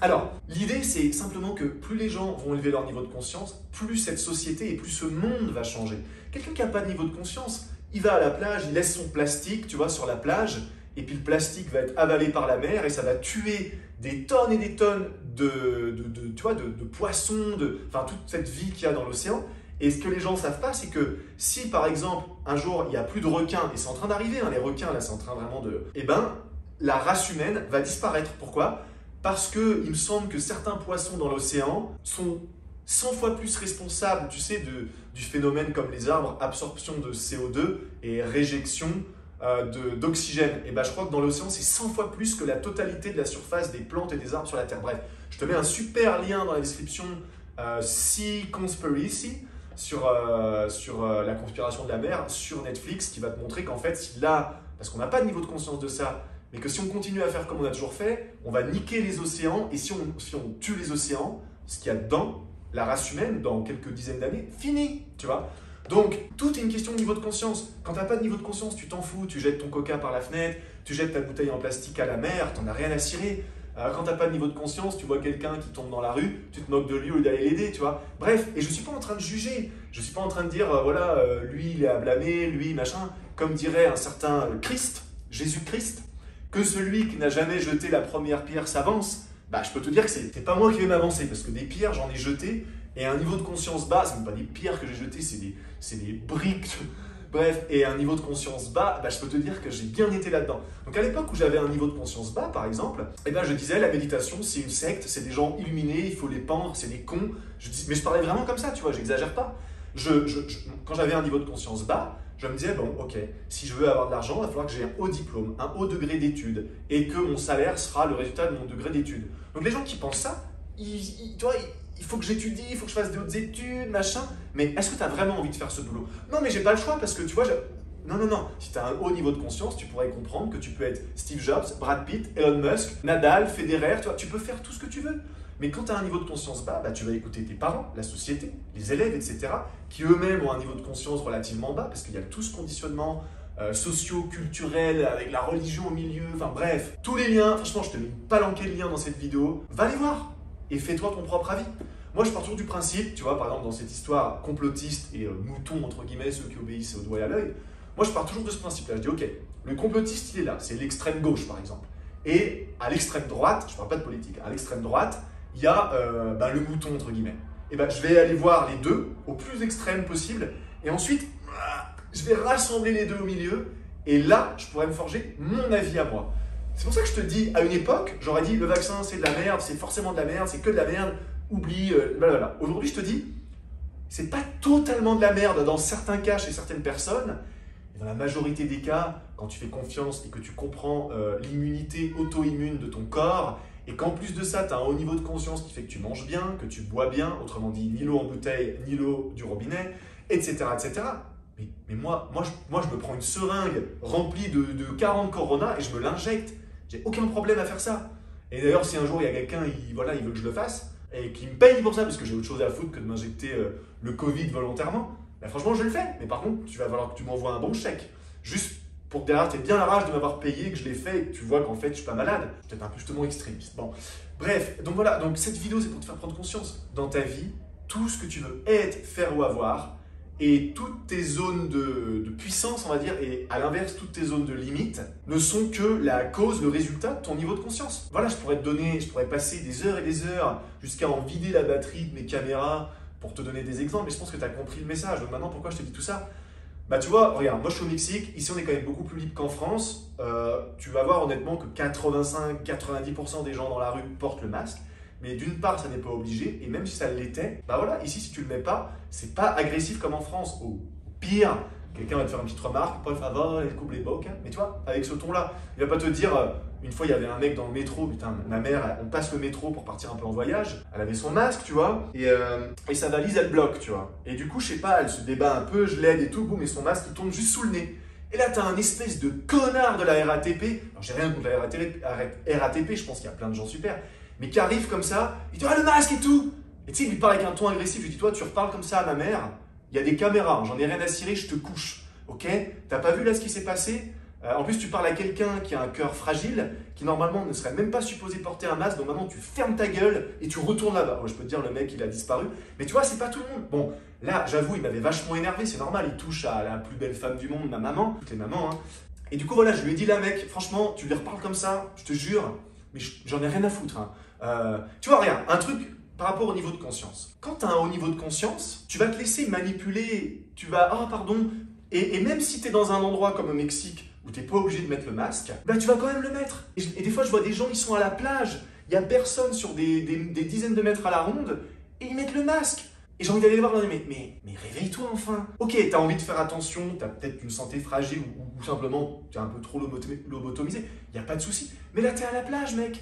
Alors, l'idée, c'est simplement que plus les gens vont élever leur niveau de conscience, plus cette société et plus ce monde va changer. Quelqu'un qui n'a pas de niveau de conscience, il va à la plage, il laisse son plastique, tu vois, sur la plage, et puis le plastique va être avalé par la mer et ça va tuer des tonnes et des tonnes de poissons, enfin toute cette vie qu'il y a dans l'océan. Et ce que les gens ne savent pas, c'est que si par exemple, un jour, il n'y a plus de requins, et c'est en train d'arriver, hein, les requins, là, c'est en train vraiment de... Eh ben, la race humaine va disparaître. Pourquoi ? Parce qu'il me semble que certains poissons dans l'océan sont 100 fois plus responsables, tu sais, du phénomène comme les arbres, absorption de CO2 et réjection d'oxygène. Et ben, je crois que dans l'océan, c'est 100 fois plus que la totalité de la surface des plantes et des arbres sur la Terre. Bref, je te mets un super lien dans la description, Sea Conspiracy, sur la conspiration de la mer, sur Netflix, qui va te montrer qu'en fait, si là, parce qu'on n'a pas de niveau de conscience de ça, mais que si on continue à faire comme on a toujours fait, on va niquer les océans, et si on tue les océans, ce qu'il y a dedans, la race humaine, dans quelques dizaines d'années, fini, tu vois. Donc, tout est une question de niveau de conscience. Quand tu n'as pas de niveau de conscience, tu t'en fous, tu jettes ton coca par la fenêtre, tu jettes ta bouteille en plastique à la mer, tu n'en as rien à cirer. Quand tu n'as pas de niveau de conscience, tu vois quelqu'un qui tombe dans la rue, tu te moques de lui au lieu d'aller l'aider, tu vois. Bref, et je ne suis pas en train de juger, je ne suis pas en train de dire, voilà, lui il est à blâmer, lui machin, comme dirait un certain Christ, Jésus-Christ, que celui qui n'a jamais jeté la première pierre s'avance. Bah, je peux te dire que c'est pas moi qui vais m'avancer, parce que des pierres, j'en ai jeté, et à un niveau de conscience bas, c'est même pas des pierres que j'ai jetées, c'est des briques Bref, et un niveau de conscience bas, bah, je peux te dire que j'ai bien été là-dedans. Donc à l'époque où j'avais un niveau de conscience bas, par exemple, eh ben, je disais la méditation c'est une secte, c'est des gens illuminés, il faut les pendre, c'est des cons. Mais je parlais vraiment comme ça, tu vois, j'exagère pas. Quand j'avais un niveau de conscience bas, je me disais, bon, ok, si je veux avoir de l'argent, il va falloir que j'ai un haut diplôme, un haut degré d'études, et que mon salaire sera le résultat de mon degré d'études. Donc les gens qui pensent ça, tu vois, il faut que j'étudie, il faut que je fasse des hautes études, machin, mais est-ce que tu as vraiment envie de faire ce boulot? Non, mais j'ai pas le choix parce que tu vois, non. Si tu as un haut niveau de conscience, tu pourrais comprendre que tu peux être Steve Jobs, Brad Pitt, Elon Musk, Nadal, Federer, tu peux faire tout ce que tu veux. Mais quand tu as un niveau de conscience bas, bah, tu vas écouter tes parents, la société, les élèves, etc., qui eux-mêmes ont un niveau de conscience relativement bas, parce qu'il y a tout ce conditionnement socio-culturel, avec la religion au milieu, enfin bref, tous les liens, franchement, je te mets une palanquée de liens dans cette vidéo, va les voir et fais-toi ton propre avis. Moi, je pars toujours du principe, tu vois, par exemple, dans cette histoire complotiste et mouton, entre guillemets, ceux qui obéissent au doigt et à l'œil, moi, je pars toujours de ce principe-là. Je dis, ok, le complotiste, il est là, c'est l'extrême gauche, par exemple. Et à l'extrême droite, je ne parle pas de politique, à l'extrême droite, il y a le mouton, entre guillemets. Et ben, je vais aller voir les deux au plus extrême possible, et ensuite, je vais rassembler les deux au milieu, et là, je pourrais me forger mon avis à moi. C'est pour ça que je te dis, à une époque, j'aurais dit, le vaccin, c'est de la merde, c'est forcément de la merde, c'est que de la merde, oublie, blablabla. Aujourd'hui, je te dis, c'est pas totalement de la merde dans certains cas chez certaines personnes, mais dans la majorité des cas, quand tu fais confiance et que tu comprends l'immunité auto-immune de ton corps, et qu'en plus de ça, tu as un haut niveau de conscience qui fait que tu manges bien, que tu bois bien, autrement dit, ni l'eau en bouteille, ni l'eau du robinet, etc. etc. Mais moi, je me prends une seringue remplie de 40 Corona et je me l'injecte. J'ai aucun problème à faire ça. Et d'ailleurs, si un jour il y a quelqu'un, il veut que je le fasse, et qu'il me paye pour ça, parce que j'ai autre chose à foutre que de m'injecter le Covid volontairement, ben franchement, je le fais. Mais par contre, tu vas falloir que tu m'envoies un bon chèque. Juste pour que derrière, tu aies bien la rage de m'avoir payé, que je l'ai fait, et que tu vois qu'en fait, je suis pas malade. Peut-être un peu justement extrémiste. Bon, bref, donc voilà, donc cette vidéo, c'est pour te faire prendre conscience. Dans ta vie, tout ce que tu veux être, faire ou avoir, et toutes tes zones de puissance, on va dire, et à l'inverse, toutes tes zones de limite, ne sont que la cause, le résultat de ton niveau de conscience. Voilà, je pourrais passer des heures et des heures jusqu'à en vider la batterie de mes caméras pour te donner des exemples, mais je pense que tu as compris le message. Donc maintenant, pourquoi je te dis tout ça? Bah tu vois, regarde, moi je suis au Mexique, ici on est quand même beaucoup plus libre qu'en France. Tu vas voir honnêtement que 85-90% des gens dans la rue portent le masque. Mais d'une part, ça n'est pas obligé, et même si ça l'était, bah voilà, ici si tu le mets pas, c'est pas agressif comme en France. Au pire, quelqu'un va te faire une petite remarque, Paul favor, il coupe les bocs, hein. Mais tu vois, avec ce ton-là, il va pas te dire, une fois il y avait un mec dans le métro, putain, ma mère, on passe le métro pour partir un peu en voyage, elle avait son masque, tu vois, et sa valise elle bloque, tu vois. Et du coup, je sais pas, elle se débat un peu, je l'aide et tout, boum, et son masque il tombe juste sous le nez. Et là, t'as un espèce de connard de la RATP, alors j'ai rien contre la RATP, je pense qu'il y a plein de gens super, mais qui arrive comme ça, il dit « Ah, le masque et tout !» Et tu sais, il lui parle avec un ton agressif, je lui dis « Toi, tu reparles comme ça à ma mère, il y a des caméras, j'en ai rien à cirer, je te couche. Ok? T'as pas vu là ce qui s'est passé? En plus, tu parles à quelqu'un qui a un cœur fragile, qui normalement ne serait même pas supposé porter un masque, donc maintenant tu fermes ta gueule et tu retournes là-bas. Je peux te dire, le mec, il a disparu. Mais tu vois, c'est pas tout le monde. Bon, là, j'avoue, il m'avait vachement énervé, c'est normal, il touche à la plus belle femme du monde, ma maman, toutes les mamans. Hein. Et du coup, voilà, je lui ai dit là, mec, franchement, tu lui reparles comme ça, je te jure, mais j'en ai rien à foutre. Hein. Tu vois, regarde, un truc par rapport au niveau de conscience. Quand tu as un haut niveau de conscience, tu vas te laisser manipuler, tu vas, ah pardon, et même si tu es dans un endroit comme au Mexique où tu n'es pas obligé de mettre le masque, bah tu vas quand même le mettre. Et des fois, je vois des gens, ils sont à la plage, il n'y a personne sur des dizaines de mètres à la ronde, et ils mettent le masque. Et j'ai envie d'aller les voir, mais réveille-toi enfin. Ok, tu as envie de faire attention, tu as peut-être une santé fragile ou simplement tu es un peu trop lobotomisé, il n'y a pas de souci. Mais là, tu es à la plage, mec.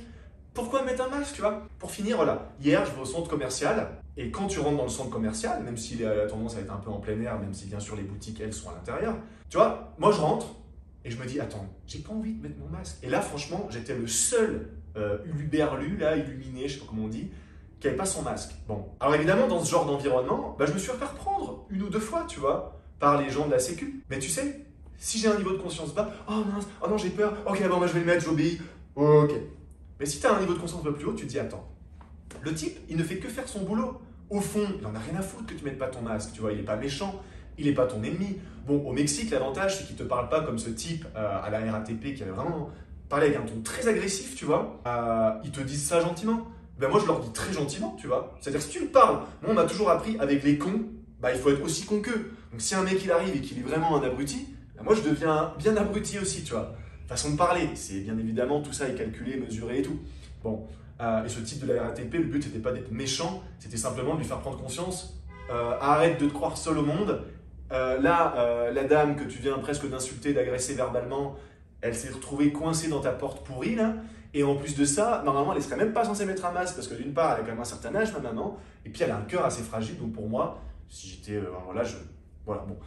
Pourquoi mettre un masque, tu vois? Pour finir, voilà, hier, je vais au centre commercial, et quand tu rentres dans le centre commercial, même s'il a tendance à être un peu en plein air, même si bien sûr les boutiques, elles, sont à l'intérieur, tu vois, moi je rentre, et je me dis, attends, j'ai pas envie de mettre mon masque. Et là, franchement, j'étais le seul uluberlu, là, illuminé, je sais pas comment on dit, qui n'avait pas son masque. Bon, alors évidemment, dans ce genre d'environnement, bah, je me suis fait reprendre une ou deux fois, tu vois, par les gens de la sécu. Mais tu sais, si j'ai un niveau de conscience bas, oh mince, oh non, j'ai peur, ok, bon, bah, je vais le mettre, j'obéis, ok. Mais si tu as un niveau de conscience un peu plus haut, tu te dis, attends, le type, il ne fait que faire son boulot. Au fond, il n'en a rien à foutre que tu ne mettes pas ton masque, tu vois, il n'est pas méchant, il n'est pas ton ennemi. Bon, au Mexique, l'avantage, c'est qu'il ne te parle pas comme ce type à la RATP qui avait vraiment parlé avec un ton très agressif, tu vois. Ils te disent ça gentiment. Ben moi, je leur dis très gentiment, tu vois. C'est-à-dire, si tu me parles, moi, on m'a toujours appris avec les cons, bah, il faut être aussi con qu'eux. Donc si un mec il arrive et qu'il est vraiment un abruti, bah, moi je deviens bien abruti aussi, tu vois. Façon de parler, c'est bien évidemment tout ça est calculé, mesuré et tout. Bon, et ce type de la RATP, le but c'était pas d'être méchant, c'était simplement de lui faire prendre conscience. Arrête de te croire seul au monde. La dame que tu viens presque d'insulter, d'agresser verbalement, elle s'est retrouvée coincée dans ta porte pourrie là. Et en plus de ça, normalement, elle ne serait même pas censée mettre un masque parce que d'une part, elle a quand même un certain âge, ma maman, et puis elle a un cœur assez fragile. Donc pour moi, si j'étais, voilà, bon.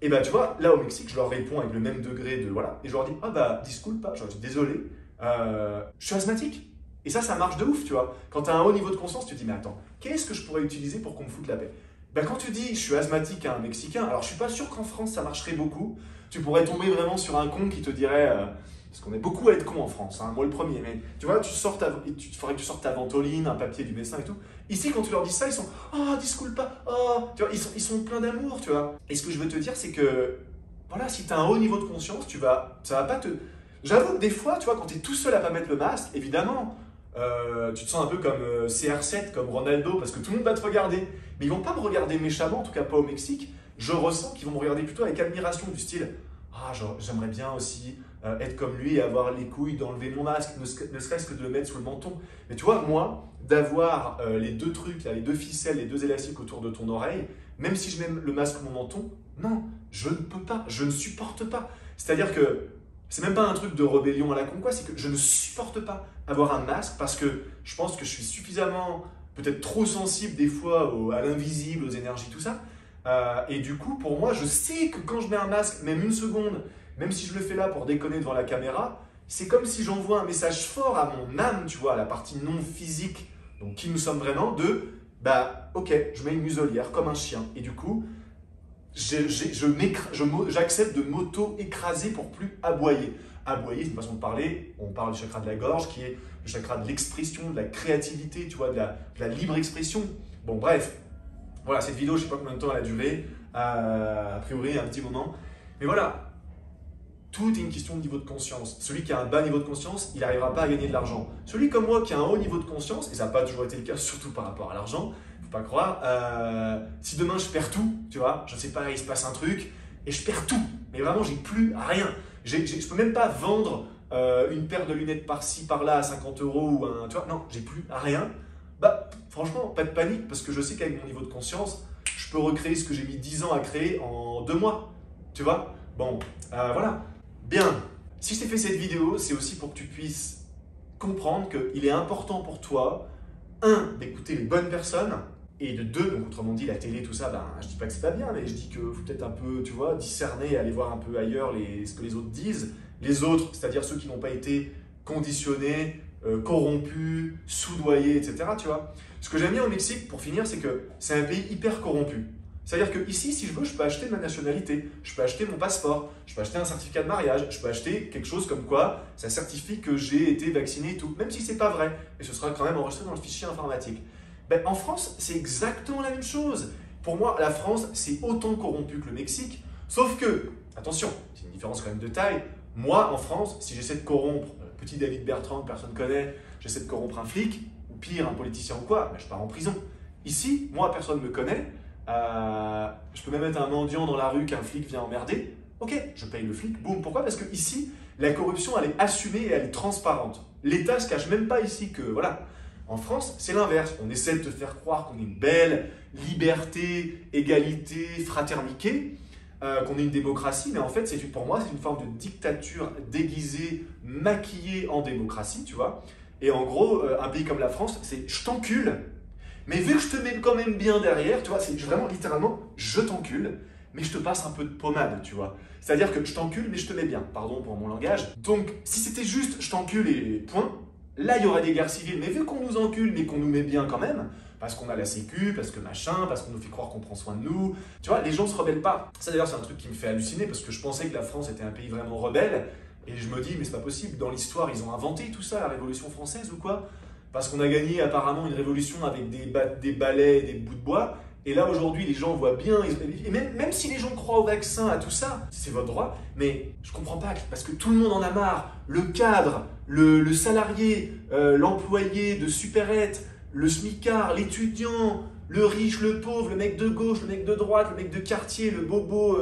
Et bah tu vois, là au Mexique, je leur réponds avec le même degré de voilà, et je leur dis ah bah disculpa, je leur dis désolé, je suis asthmatique. Et ça marche de ouf, tu vois. Quand tu as un haut niveau de conscience, tu te dis mais attends, qu'est-ce que je pourrais utiliser pour qu'on me foute la paix? Ben, quand tu dis je suis asthmatique à un Mexicain, alors je suis pas sûr qu'en France ça marcherait beaucoup. Tu pourrais tomber vraiment sur un con qui te dirait, parce qu'on est beaucoup à être con en France, hein, moi le premier, mais tu vois, il faudrait que tu sortes ta ventoline, un papier du médecin et tout. Ici, quand tu leur dis ça, ils sont oh, disculpa, oh, tu vois, ils sont pleins d'amour, tu vois. Et ce que je veux te dire, c'est que voilà, si tu as un haut niveau de conscience, ça va pas te. J'avoue que des fois, tu vois, quand tu es tout seul à pas mettre le masque, évidemment, tu te sens un peu comme CR7, comme Ronaldo, parce que tout le monde va te regarder. Mais ils vont pas me regarder méchamment, en tout cas pas au Mexique. Je ressens qu'ils vont me regarder plutôt avec admiration, du style ah, j'aimerais bien aussi être comme lui et avoir les couilles d'enlever mon masque, ne serait-ce que de le mettre sous le menton. Mais tu vois, moi, d'avoir les deux trucs, là, les deux ficelles, les deux élastiques autour de ton oreille, même si je mets le masque ou mon menton, non, je ne peux pas, je ne supporte pas. C'est-à-dire que c'est même pas un truc de rébellion à la con, quoi, c'est que je ne supporte pas avoir un masque parce que je pense que je suis suffisamment, peut-être trop sensible des fois à l'invisible, aux énergies, tout ça. Et du coup, pour moi, je sais que quand je mets un masque, même une seconde, même si je le fais là pour déconner devant la caméra, c'est comme si j'envoie un message fort à mon âme, tu vois, à la partie non physique, donc qui nous sommes vraiment, bah ok, je mets une muselière comme un chien. Et du coup, j'accepte de m'auto-écraser pour plus aboyer. Aboyer, c'est une façon de parler, on parle du chakra de la gorge, qui est le chakra de l'expression, de la créativité, tu vois, de la libre expression. Bon, bref. Voilà, cette vidéo, je ne sais pas combien de temps elle a duré, a priori un petit moment. Mais voilà, tout est une question de niveau de conscience. Celui qui a un bas niveau de conscience, il n'arrivera pas à gagner de l'argent. Celui comme moi qui a un haut niveau de conscience, et ça n'a pas toujours été le cas, surtout par rapport à l'argent, il ne faut pas croire, si demain je perds tout, tu vois, je ne sais pas, il se passe un truc, et je perds tout, mais vraiment j'ai plus rien. Je ne peux même pas vendre une paire de lunettes par-ci, par-là à 50 € ou tu vois, non, j'ai plus rien. Bah, franchement, pas de panique, parce que je sais qu'avec mon niveau de conscience, je peux recréer ce que j'ai mis 10 ans à créer en 2 mois. Tu vois? Bon, voilà. Bien. Si je t'ai fait cette vidéo, c'est aussi pour que tu puisses comprendre qu'il est important pour toi, d'écouter les bonnes personnes, et de deux, donc autrement dit, la télé, tout ça, ben, je dis pas que c'est pas bien, mais je dis qu'il faut peut-être un peu, tu vois, discerner, aller voir un peu ailleurs ce que les autres disent. Les autres, c'est-à-dire ceux qui n'ont pas été conditionnés, corrompus, soudoyés, etc. Tu vois. Ce que j'aime bien au Mexique, pour finir, c'est que c'est un pays hyper corrompu. C'est-à-dire que ici, si je veux, je peux acheter ma nationalité, je peux acheter mon passeport, je peux acheter un certificat de mariage, je peux acheter quelque chose comme quoi ça certifie que j'ai été vacciné et tout, même si c'est pas vrai, et ce sera quand même enregistré dans le fichier informatique. Ben, en France, c'est exactement la même chose. Pour moi, la France, c'est autant corrompu que le Mexique, sauf que, attention, c'est une différence quand même de taille. Moi, en France, si j'essaie de corrompre petit David Bertrand que personne ne connaît, j'essaie de corrompre un flic, ou pire, un politicien ou quoi, ben, je pars en prison. Ici, moi, personne ne me connaît, je peux même être un mendiant dans la rue qu'un flic vient emmerder. Ok, je paye le flic, boum. Pourquoi? Parce que ici, la corruption, elle est assumée et elle est transparente. L'État ne se cache même pas ici que, voilà. En France, c'est l'inverse. On essaie de te faire croire qu'on est une belle liberté, égalité, fraternité, qu'on est une démocratie, mais en fait, pour moi, c'est une forme de dictature déguisée, maquillée en démocratie, tu vois. Et en gros, un pays comme la France, c'est je t'encule, mais vu que je te mets quand même bien derrière, tu vois, c'est vraiment littéralement je t'encule, mais je te passe un peu de pommade, tu vois. C'est-à-dire que je t'encule, mais je te mets bien, pardon pour mon langage. Donc, si c'était juste je t'encule et point, là, il y aurait des guerres civiles. Mais vu qu'on nous encule, mais qu'on nous met bien quand même, parce qu'on a la sécu, parce que machin, parce qu'on nous fait croire qu'on prend soin de nous, tu vois, les gens ne se rebellent pas. Ça d'ailleurs, c'est un truc qui me fait halluciner, parce que je pensais que la France était un pays vraiment rebelle, et je me dis, mais c'est pas possible, dans l'histoire, ils ont inventé tout ça, la Révolution française ou quoi? Parce qu'on a gagné apparemment une révolution avec des balais et des bouts de bois, et là aujourd'hui, les gens voient bien, et même si les gens croient au vaccin, à tout ça, c'est votre droit, mais je comprends pas, parce que tout le monde en a marre, le cadre, le salarié, l'employé de supérette, le smicard, l'étudiant, le riche, le pauvre, le mec de gauche, le mec de droite, le mec de quartier, le bobo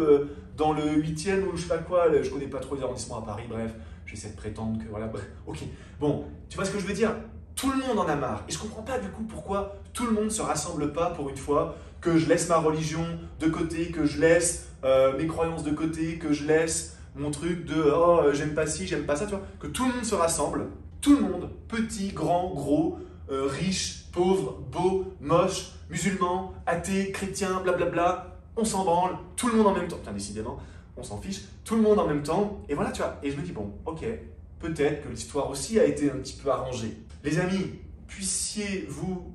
dans le 8e ou je sais pas quoi, je connais pas trop les arrondissements à Paris, bref, j'essaie de prétendre que voilà, bref, ok. Bon, tu vois ce que je veux dire? Tout le monde en a marre. Et je comprends pas du coup pourquoi tout le monde se rassemble pas pour une fois, que je laisse ma religion de côté, que je laisse mes croyances de côté, que je laisse mon truc de oh j'aime pas ci, j'aime pas ça, tu vois, que tout le monde se rassemble, tout le monde, petit, grand, gros, riche, pauvre, beau, moche, musulman, athée, chrétien, blablabla, on s'en branle, tout le monde en même temps, putain décidément, on s'en fiche, tout le monde en même temps, et voilà tu vois, et je me dis bon, ok, peut-être que l'histoire aussi a été un petit peu arrangée. Les amis, puissiez-vous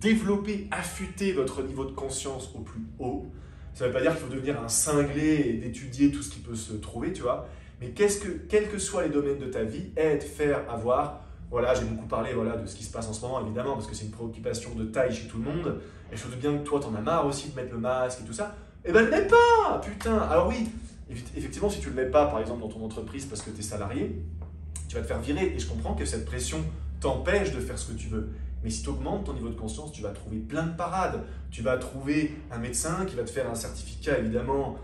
développer, affûter votre niveau de conscience au plus haut. Ça ne veut pas dire qu'il faut devenir un cinglé et d'étudier tout ce qui peut se trouver, tu vois. Mais quels que soient les domaines de ta vie, aide, faire, avoir. Voilà, j'ai beaucoup parlé voilà, de ce qui se passe en ce moment, évidemment, parce que c'est une préoccupation de taille chez tout le monde. Et je doute bien que toi, t'en as marre aussi de mettre le masque et tout ça. Eh ben, ne le mets pas, putain. Alors oui, effectivement, si tu ne le mets pas, par exemple, dans ton entreprise parce que tu es salarié, tu vas te faire virer. Et je comprends que cette pression t'empêche de faire ce que tu veux. Mais si tu augmentes ton niveau de conscience, tu vas trouver plein de parades. Tu vas trouver un médecin qui va te faire un certificat, évidemment.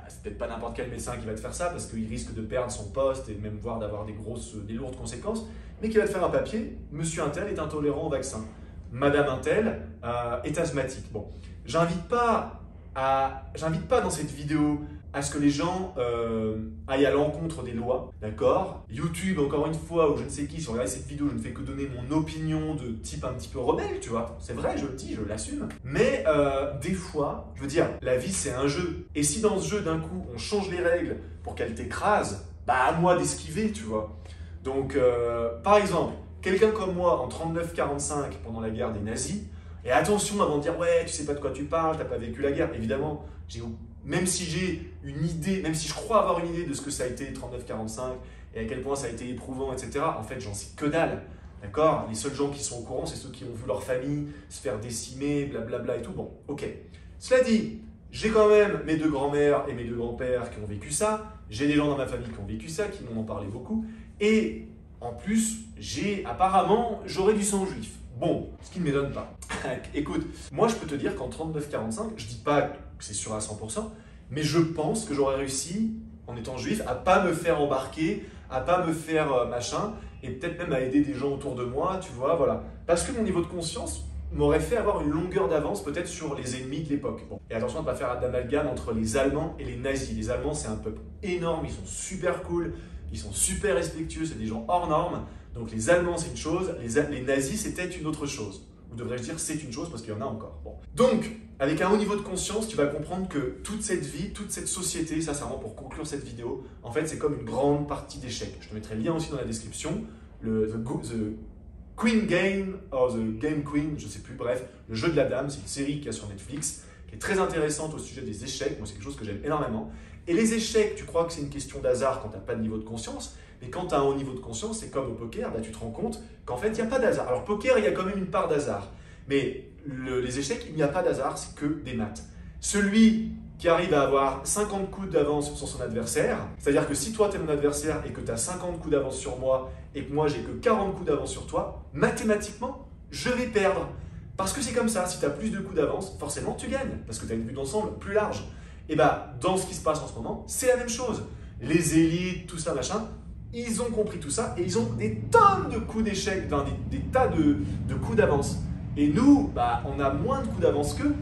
C'est peut-être pas n'importe quel médecin qui va te faire ça parce qu'il risque de perdre son poste et même voire d'avoir des lourdes conséquences, mais qui va te faire un papier. Monsieur Untel est intolérant au vaccin. Madame Untel est asthmatique. Bon, j'invite pas dans cette vidéo à ce que les gens aillent à l'encontre des lois, d'accord? YouTube, encore une fois, ou je ne sais qui, si on regarde cette vidéo, je ne fais que donner mon opinion de type un petit peu rebelle, tu vois. C'est vrai, je le dis, je l'assume. Mais des fois, je veux dire, la vie c'est un jeu. Et si dans ce jeu, d'un coup, on change les règles pour qu'elle t'écrase, bah à moi d'esquiver, tu vois. Donc, par exemple, quelqu'un comme moi, en 39-45, pendant la guerre des nazis, et attention avant de dire, ouais, tu sais pas de quoi tu parles, t'as pas vécu la guerre, évidemment, même si j'ai une idée, même si je crois avoir une idée de ce que ça a été 39-45 et à quel point ça a été éprouvant, etc., en fait, j'en sais que dalle. D'accord? Les seuls gens qui sont au courant, c'est ceux qui ont vu leur famille se faire décimer, blablabla et tout. Bon, ok. Cela dit, j'ai quand même mes deux grands-mères et mes deux grands-pères qui ont vécu ça. J'ai des gens dans ma famille qui ont vécu ça, qui m'en ont parlé beaucoup. Et en plus, j'aurais du sang juif. Bon, ce qui ne m'étonne pas. Écoute, moi je peux te dire qu'en 39-45, je dis pas que c'est sûr à 100%, mais je pense que j'aurais réussi, en étant juif, à pas me faire embarquer, à pas me faire machin, et peut-être même à aider des gens autour de moi, tu vois, voilà. Parce que mon niveau de conscience m'aurait fait avoir une longueur d'avance peut-être sur les ennemis de l'époque. Bon. Et attention à ne pas faire d'amalgame entre les Allemands et les nazis. Les Allemands, c'est un peuple énorme, ils sont super cool, ils sont super respectueux, c'est des gens hors normes. Donc les Allemands, c'est une chose, les nazis, c'était une autre chose. Ou devrais-je dire, c'est une chose parce qu'il y en a encore. Bon. Donc, avec un haut niveau de conscience, tu vas comprendre que toute cette vie, toute cette société, ça c'est vraiment pour conclure cette vidéo, en fait, c'est comme une grande partie d'échecs. Je te mettrai le lien aussi dans la description. The Queen Game, or The Game Queen, je sais plus, bref, le jeu de la dame, c'est une série qu'il y a sur Netflix, qui est très intéressante au sujet des échecs. Moi, c'est quelque chose que j'aime énormément. Et les échecs, tu crois que c'est une question d'hasard quand tu n'as pas de niveau de conscience, mais quand tu as un haut niveau de conscience, c'est comme au poker, là, tu te rends compte qu'en fait, il n'y a pas d'hasard. Alors, poker, il y a quand même une part d'hasard. Mais les échecs, il n'y a pas d'hasard, c'est que des maths. Celui qui arrive à avoir 50 coups d'avance sur son adversaire, c'est-à-dire que si toi, tu es mon adversaire et que tu as 50 coups d'avance sur moi et que moi, j'ai que 40 coups d'avance sur toi, mathématiquement, je vais perdre. Parce que c'est comme ça, si tu as plus de coups d'avance, forcément, tu gagnes, parce que tu as une vue d'ensemble plus large. Et bien, dans ce qui se passe en ce moment, c'est la même chose. Les élites, tout ça, machin, ils ont compris tout ça et ils ont des tonnes de coups d'échec, des tas de coups d'avance. Et nous, bah, on a moins de coups d'avance qu'eux.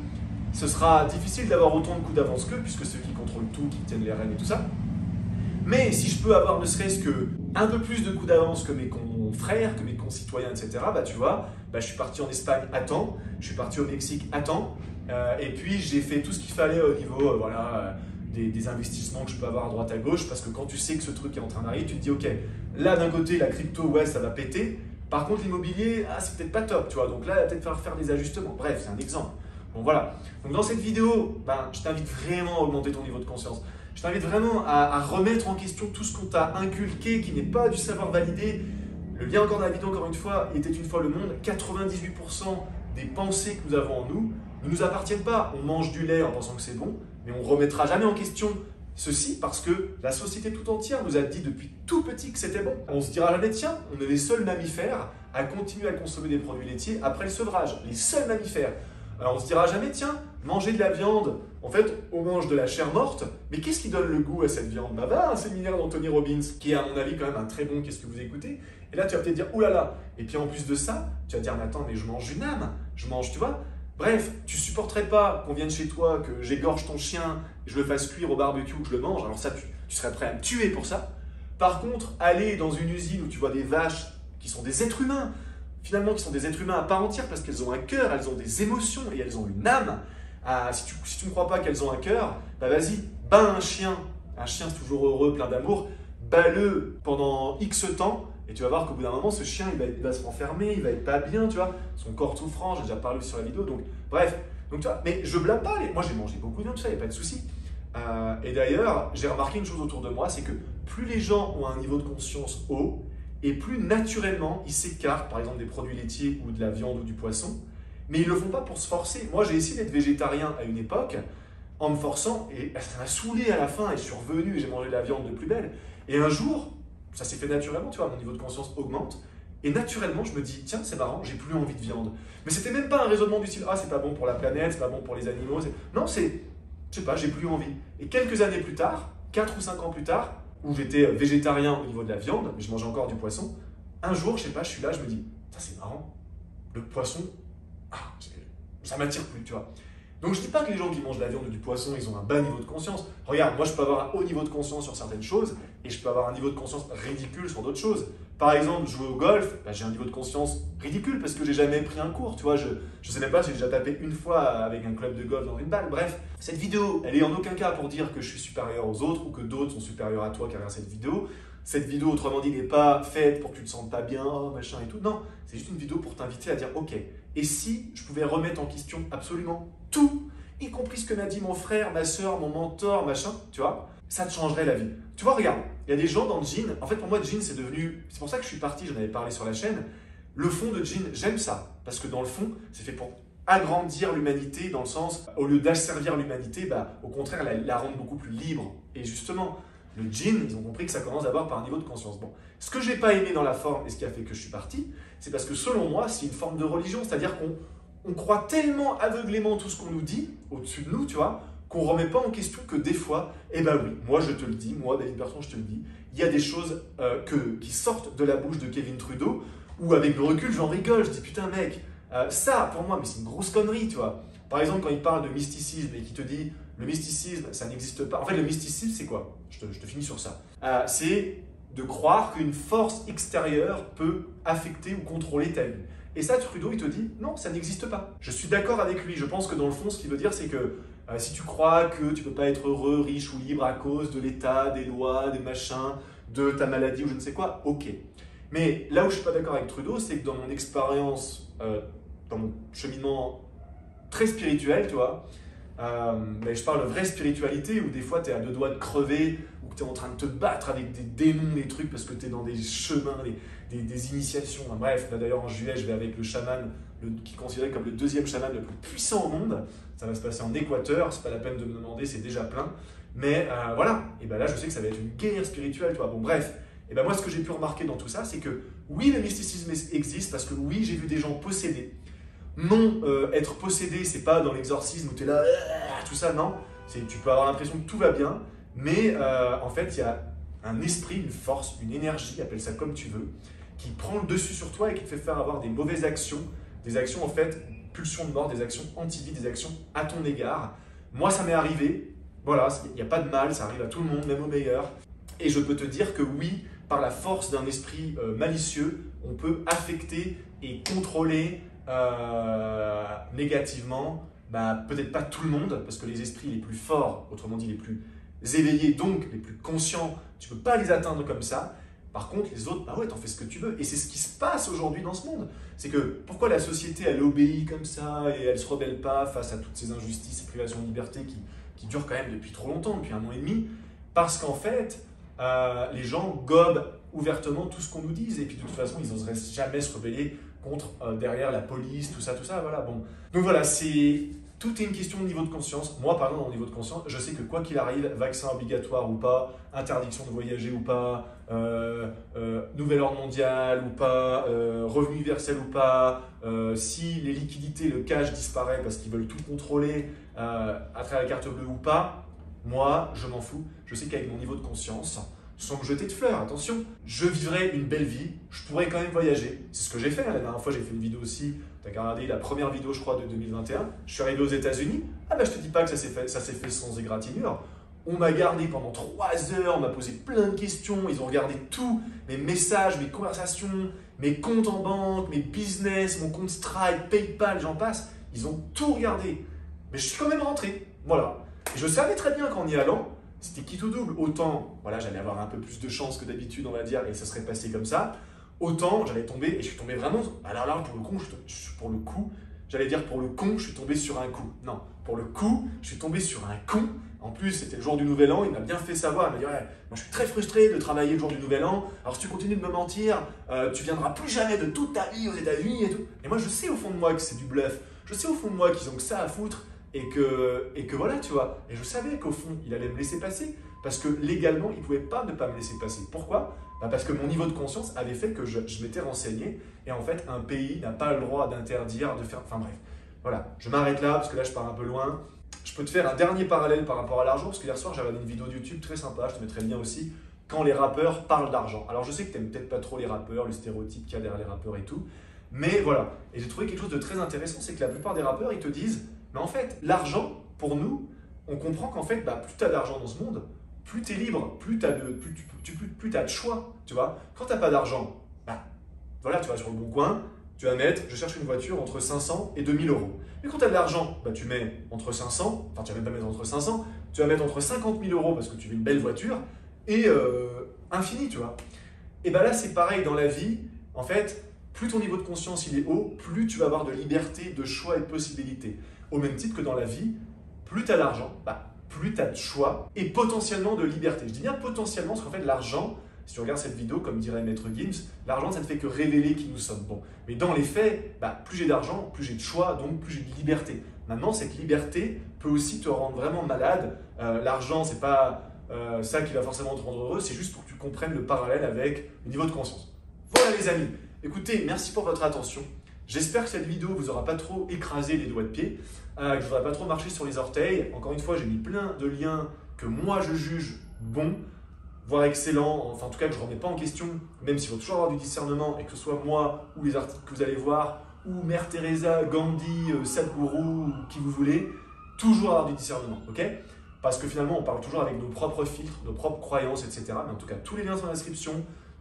Ce sera difficile d'avoir autant de coups d'avance qu'eux, puisque ceux qui contrôlent tout, qui tiennent les rênes et tout ça. Mais si je peux avoir ne serait-ce que un peu plus de coups d'avance que mes confrères, que mes concitoyens, etc., bah, tu vois, bah, je suis parti en Espagne à temps, je suis parti au Mexique à temps, et puis j'ai fait tout ce qu'il fallait au niveau voilà, des investissements que je peux avoir à droite à gauche, parce que quand tu sais que ce truc est en train d'arriver, tu te dis ok, là d'un côté la crypto, ouais, ça va péter, par contre l'immobilier, ah, c'est peut-être pas top, tu vois, donc là il va peut-être falloir faire des ajustements. Bref, c'est un exemple. Bon voilà, donc dans cette vidéo, ben, je t'invite vraiment à augmenter ton niveau de conscience. Je t'invite vraiment à remettre en question tout ce qu'on t'a inculqué, qui n'est pas du savoir validé. Le lien encore dans la vidéo, encore une fois, il était une fois le monde. 98% des pensées que nous avons en nous ne nous appartiennent pas. On mange du lait en pensant que c'est bon, mais on ne remettra jamais en question ceci parce que la société tout entière nous a dit depuis tout petit que c'était bon. On se dira jamais, tiens, on est les seuls mammifères à continuer à consommer des produits laitiers après le sevrage. Les seuls mammifères. On se dira jamais, tiens, manger de la viande, en fait, on mange de la chair morte, mais qu'est-ce qui donne le goût à cette viande? Bah va, un séminaire d'Anthony Robbins, qui est à mon avis quand même un très bon qu'est-ce que vous écoutez, et là tu vas peut-être dire, oulala, et puis en plus de ça, tu vas dire, mais attends, mais je mange une âme, je mange, tu vois. Bref, tu supporterais pas qu'on vienne chez toi, que j'égorge ton chien, je le fasse cuire au barbecue, que je le mange, alors ça, tu serais prêt à me tuer pour ça. Par contre, aller dans une usine où tu vois des vaches qui sont des êtres humains, finalement qui sont des êtres humains à part entière parce qu'elles ont un cœur, elles ont des émotions et elles ont une âme. Si tu ne crois pas qu'elles ont un cœur, bah vas-y, bats un chien c'est toujours heureux, plein d'amour, bats-le pendant X temps et tu vas voir qu'au bout d'un moment, ce chien il va se renfermer, il va être pas bien, tu vois, son corps tout franc, j'ai déjà parlé sur la vidéo, donc bref, donc, tu vois, mais je blâme pas, moi j'ai mangé beaucoup de viande, tout ça, il n'y a pas de souci. Et d'ailleurs, j'ai remarqué une chose autour de moi, c'est que plus les gens ont un niveau de conscience haut, et plus naturellement ils s'écartent, par exemple des produits laitiers ou de la viande ou du poisson, mais ils ne le font pas pour se forcer. Moi j'ai essayé d'être végétarien à une époque, en me forçant, et ça m'a saoulé à la fin, et je suis revenu et j'ai mangé de la viande de plus belle. Et un jour, ça s'est fait naturellement, tu vois, mon niveau de conscience augmente, et naturellement je me dis, tiens c'est marrant, j'ai plus envie de viande. Mais c'était même pas un raisonnement du style, ah c'est pas bon pour la planète, c'est pas bon pour les animaux, non c'est, je sais pas, j'ai plus envie. Et quelques années plus tard, 4 ou 5 ans plus tard, où j'étais végétarien au niveau de la viande, mais je mangeais encore du poisson, un jour, je sais pas, je suis là, je me dis, c'est marrant, le poisson, ça m'attire plus, tu vois. Donc je dis pas que les gens qui mangent de la viande ou du poisson, ils ont un bas niveau de conscience. Regarde, moi je peux avoir un haut niveau de conscience sur certaines choses, et je peux avoir un niveau de conscience ridicule sur d'autres choses. Par exemple, jouer au golf, j'ai un niveau de conscience ridicule parce que j'ai jamais pris un cours, tu vois, je sais même pas si j'ai déjà tapé une fois avec un club de golf dans une balle. Bref, cette vidéo, elle est en aucun cas pour dire que je suis supérieur aux autres ou que d'autres sont supérieurs à toi qui regarde cette vidéo. Cette vidéo, autrement dit, n'est pas faite pour que tu te sentes pas bien, machin et tout. Non, c'est juste une vidéo pour t'inviter à dire, ok, et si je pouvais remettre en question absolument tout, y compris ce que m'a dit mon frère, ma soeur, mon mentor, machin, tu vois, ça te changerait la vie. Tu vois, regarde, il y a des gens dans Jean, en fait pour moi Jean c'est devenu, c'est pour ça que je suis parti, j'en avais parlé sur la chaîne, le fond de Jean, j'aime ça, parce que dans le fond, c'est fait pour agrandir l'humanité, dans le sens, au lieu d'asservir l'humanité, au contraire, la rendre beaucoup plus libre. Et justement, le Jean, ils ont compris que ça commence d'abord par un niveau de conscience. Bon, ce que j'ai pas aimé dans la forme et ce qui a fait que je suis parti, c'est parce que selon moi, c'est une forme de religion, c'est-à-dire qu'on croit tellement aveuglément tout ce qu'on nous dit, au-dessus de nous, tu vois, qu'on ne remet pas en question que des fois, eh ben oui, moi je te le dis, moi David Bertrand je te le dis, il y a des choses qui sortent de la bouche de Kevin Trudeau, où avec le recul j'en rigole, je dis putain mec, ça pour moi, mais c'est une grosse connerie, tu vois. Par exemple, quand il parle de mysticisme et qu'il te dit le mysticisme, ça n'existe pas. En fait, le mysticisme, c'est quoi? Je te finis sur ça. C'est de croire qu'une force extérieure peut affecter ou contrôler ta vie. Et ça, Trudeau, il te dit non, ça n'existe pas. Je suis d'accord avec lui. Je pense que dans le fond, ce qu'il veut dire, c'est que si tu crois que tu ne peux pas être heureux, riche ou libre à cause de l'État, des lois, des machins, de ta maladie ou je ne sais quoi, ok. Mais là où je ne suis pas d'accord avec Trudeau, c'est que dans mon expérience, dans mon cheminement très spirituel, tu vois, mais je parle de vraie spiritualité où des fois tu es à deux doigts de crever, ou que tu es en train de te battre avec des démons, des trucs, parce que tu es dans des chemins, des initiations. Enfin, bref, là d'ailleurs en juillet, je vais avec le chaman, qui est considéré comme le deuxième chaman le plus puissant au monde. Ça va se passer en Équateur, c'est pas la peine de me demander, c'est déjà plein. Mais voilà, et ben là je sais que ça va être une guerre spirituelle, tu vois. Bon bref, et ben moi ce que j'ai pu remarquer dans tout ça, c'est que oui, le mysticisme existe, parce que oui, j'ai vu des gens possédés. Non, être possédé, c'est pas dans l'exorcisme où tu es là, tout ça, non. Tu peux avoir l'impression que tout va bien, mais en fait, il y a un esprit, une force, une énergie, appelle ça comme tu veux, qui prend le dessus sur toi et qui te fait faire avoir des mauvaises actions, des actions en fait, pulsion de mort, des actions anti-vie, des actions à ton égard. Moi, ça m'est arrivé, voilà, il n'y a pas de mal, ça arrive à tout le monde, même aux meilleurs. Et je peux te dire que oui, par la force d'un esprit malicieux, on peut affecter et contrôler négativement, peut-être pas tout le monde, parce que les esprits les plus forts, autrement dit les plus éveillés, donc les plus conscients, tu peux pas les atteindre comme ça. Par contre, les autres, ouais, t'en fais ce que tu veux. Et c'est ce qui se passe aujourd'hui dans ce monde. C'est que pourquoi la société, elle obéit comme ça et elle se rebelle pas face à toutes ces injustices et privations de liberté qui durent quand même depuis trop longtemps, depuis 1 an et demi? Parce qu'en fait, les gens gobent ouvertement tout ce qu'on nous dit. Et puis de toute façon, ils n'oseraient jamais se rebeller contre derrière la police, tout ça, voilà. Bon. Donc voilà, tout est une question de niveau de conscience. Moi, par exemple, au niveau de conscience, je sais que quoi qu'il arrive, vaccin obligatoire ou pas, interdiction de voyager ou pas, ne nouvel ordre mondial ou pas, revenu universel ou pas, si les liquidités, le cash disparaît parce qu'ils veulent tout contrôler à travers la carte bleue ou pas, moi, je m'en fous. Je sais qu'avec mon niveau de conscience, sans me jeter de fleurs, attention, je vivrai une belle vie, je pourrais quand même voyager. C'est ce que j'ai fait. La dernière fois, j'ai fait une vidéo aussi, tu as regardé la première vidéo, je crois, de 2021. Je suis arrivé aux États-Unis. Ah bah, je te dis pas que ça s'est fait sans égratignure. On m'a gardé pendant 3 heures, on m'a posé plein de questions, ils ont regardé tout, mes messages, mes conversations, mes comptes en banque, mes business, mon compte Stripe, PayPal, j'en passe. Ils ont tout regardé. Mais je suis quand même rentré, voilà. Et je savais très bien qu'en y allant, c'était quitte ou double. Autant, voilà, j'allais avoir un peu plus de chance que d'habitude, on va dire, et ça serait passé comme ça. Autant, j'allais tomber, et je suis tombé vraiment... Alors là, pour le coup, j'allais dire pour le con, je suis tombé sur un coup. Non, pour le coup, je suis tombé sur un con. En plus, c'était le jour du Nouvel An, il m'a bien fait savoir. Il m'a dit, ouais, moi je suis très frustré de travailler le jour du Nouvel An. Alors si tu continues de me mentir, tu viendras plus jamais de toute ta vie aux États-Unis et tout. Et moi, je sais au fond de moi que c'est du bluff. Je sais au fond de moi qu'ils ont que ça à foutre. Et que voilà, tu vois. Et je savais qu'au fond, il allait me laisser passer. Parce que légalement, il ne pouvait pas ne pas me laisser passer. Pourquoi ? Parce que mon niveau de conscience avait fait que je m'étais renseigné. Et en fait, un pays n'a pas le droit d'interdire de faire... Enfin bref, voilà. Je m'arrête là, parce que là, je pars un peu loin. Je peux te faire un dernier parallèle par rapport à l'argent. Parce que hier soir, j'avais une vidéo de YouTube très sympa, je te mettrai le lien aussi, quand les rappeurs parlent d'argent. Alors, je sais que tu n'aimes peut-être pas trop les rappeurs, le stéréotype qu'il y a derrière les rappeurs et tout. Mais voilà. Et j'ai trouvé quelque chose de très intéressant, c'est que la plupart des rappeurs, ils te disent... Mais en fait, l'argent, pour nous, on comprend qu'en fait, plus tu as d'argent dans ce monde, plus tu es libre, plus tu as de choix, tu vois. Quand tu n'as pas d'argent, voilà, tu vas sur le bon coin, tu vas mettre, je cherche une voiture entre 500 et 2000 euros. Mais quand tu as de l'argent, tu mets entre 500, enfin tu vas même pas mettre entre 500, tu vas mettre entre 50 000 euros parce que tu veux une belle voiture, et infini, tu vois. Et là, c'est pareil dans la vie, en fait, plus ton niveau de conscience il est haut, plus tu vas avoir de liberté, de choix et de possibilités. Au même titre que dans la vie, plus tu as d'argent, plus tu as de choix et potentiellement de liberté. Je dis bien potentiellement parce qu'en fait, l'argent, si tu regardes cette vidéo, comme dirait Maître Gims, l'argent, ça ne fait que révéler qui nous sommes. Bon. Mais dans les faits, plus j'ai d'argent, plus j'ai de choix, donc plus j'ai de liberté. Maintenant, cette liberté peut aussi te rendre vraiment malade. L'argent, c'est pas ça qui va forcément te rendre heureux, c'est juste pour que tu comprennes le parallèle avec le niveau de conscience. Voilà les amis. Écoutez, merci pour votre attention. J'espère que cette vidéo ne vous aura pas trop écrasé les doigts de pied, que je ne vous aurai pas trop marché sur les orteils. Encore une fois, j'ai mis plein de liens que moi je juge bons, voire excellents, enfin en tout cas que je ne remets pas en question, même s'il faut toujours avoir du discernement, et que ce soit moi ou les articles que vous allez voir, ou Mère Teresa, Gandhi, Sadhguru, ou qui vous voulez, toujours avoir du discernement, ok ? Parce que finalement, on parle toujours avec nos propres filtres, nos propres croyances, etc. Mais en tout cas, tous les liens sont dans la description.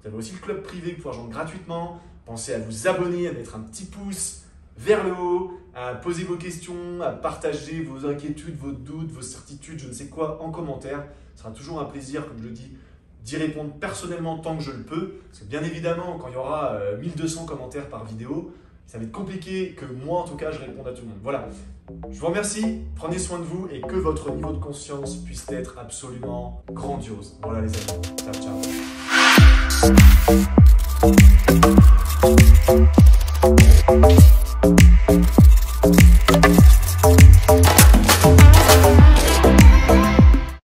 Vous avez aussi le club privé pour rejoindre gratuitement. Pensez à vous abonner, à mettre un petit pouce vers le haut, à poser vos questions, à partager vos inquiétudes, vos doutes, vos certitudes, je ne sais quoi, en commentaire. Ce sera toujours un plaisir, comme je le dis, d'y répondre personnellement tant que je le peux. Parce que bien évidemment, quand il y aura 1200 commentaires par vidéo, ça va être compliqué que moi, en tout cas, je réponde à tout le monde. Voilà. Je vous remercie, prenez soin de vous et que votre niveau de conscience puisse être absolument grandiose. Voilà les amis. Ciao, ciao.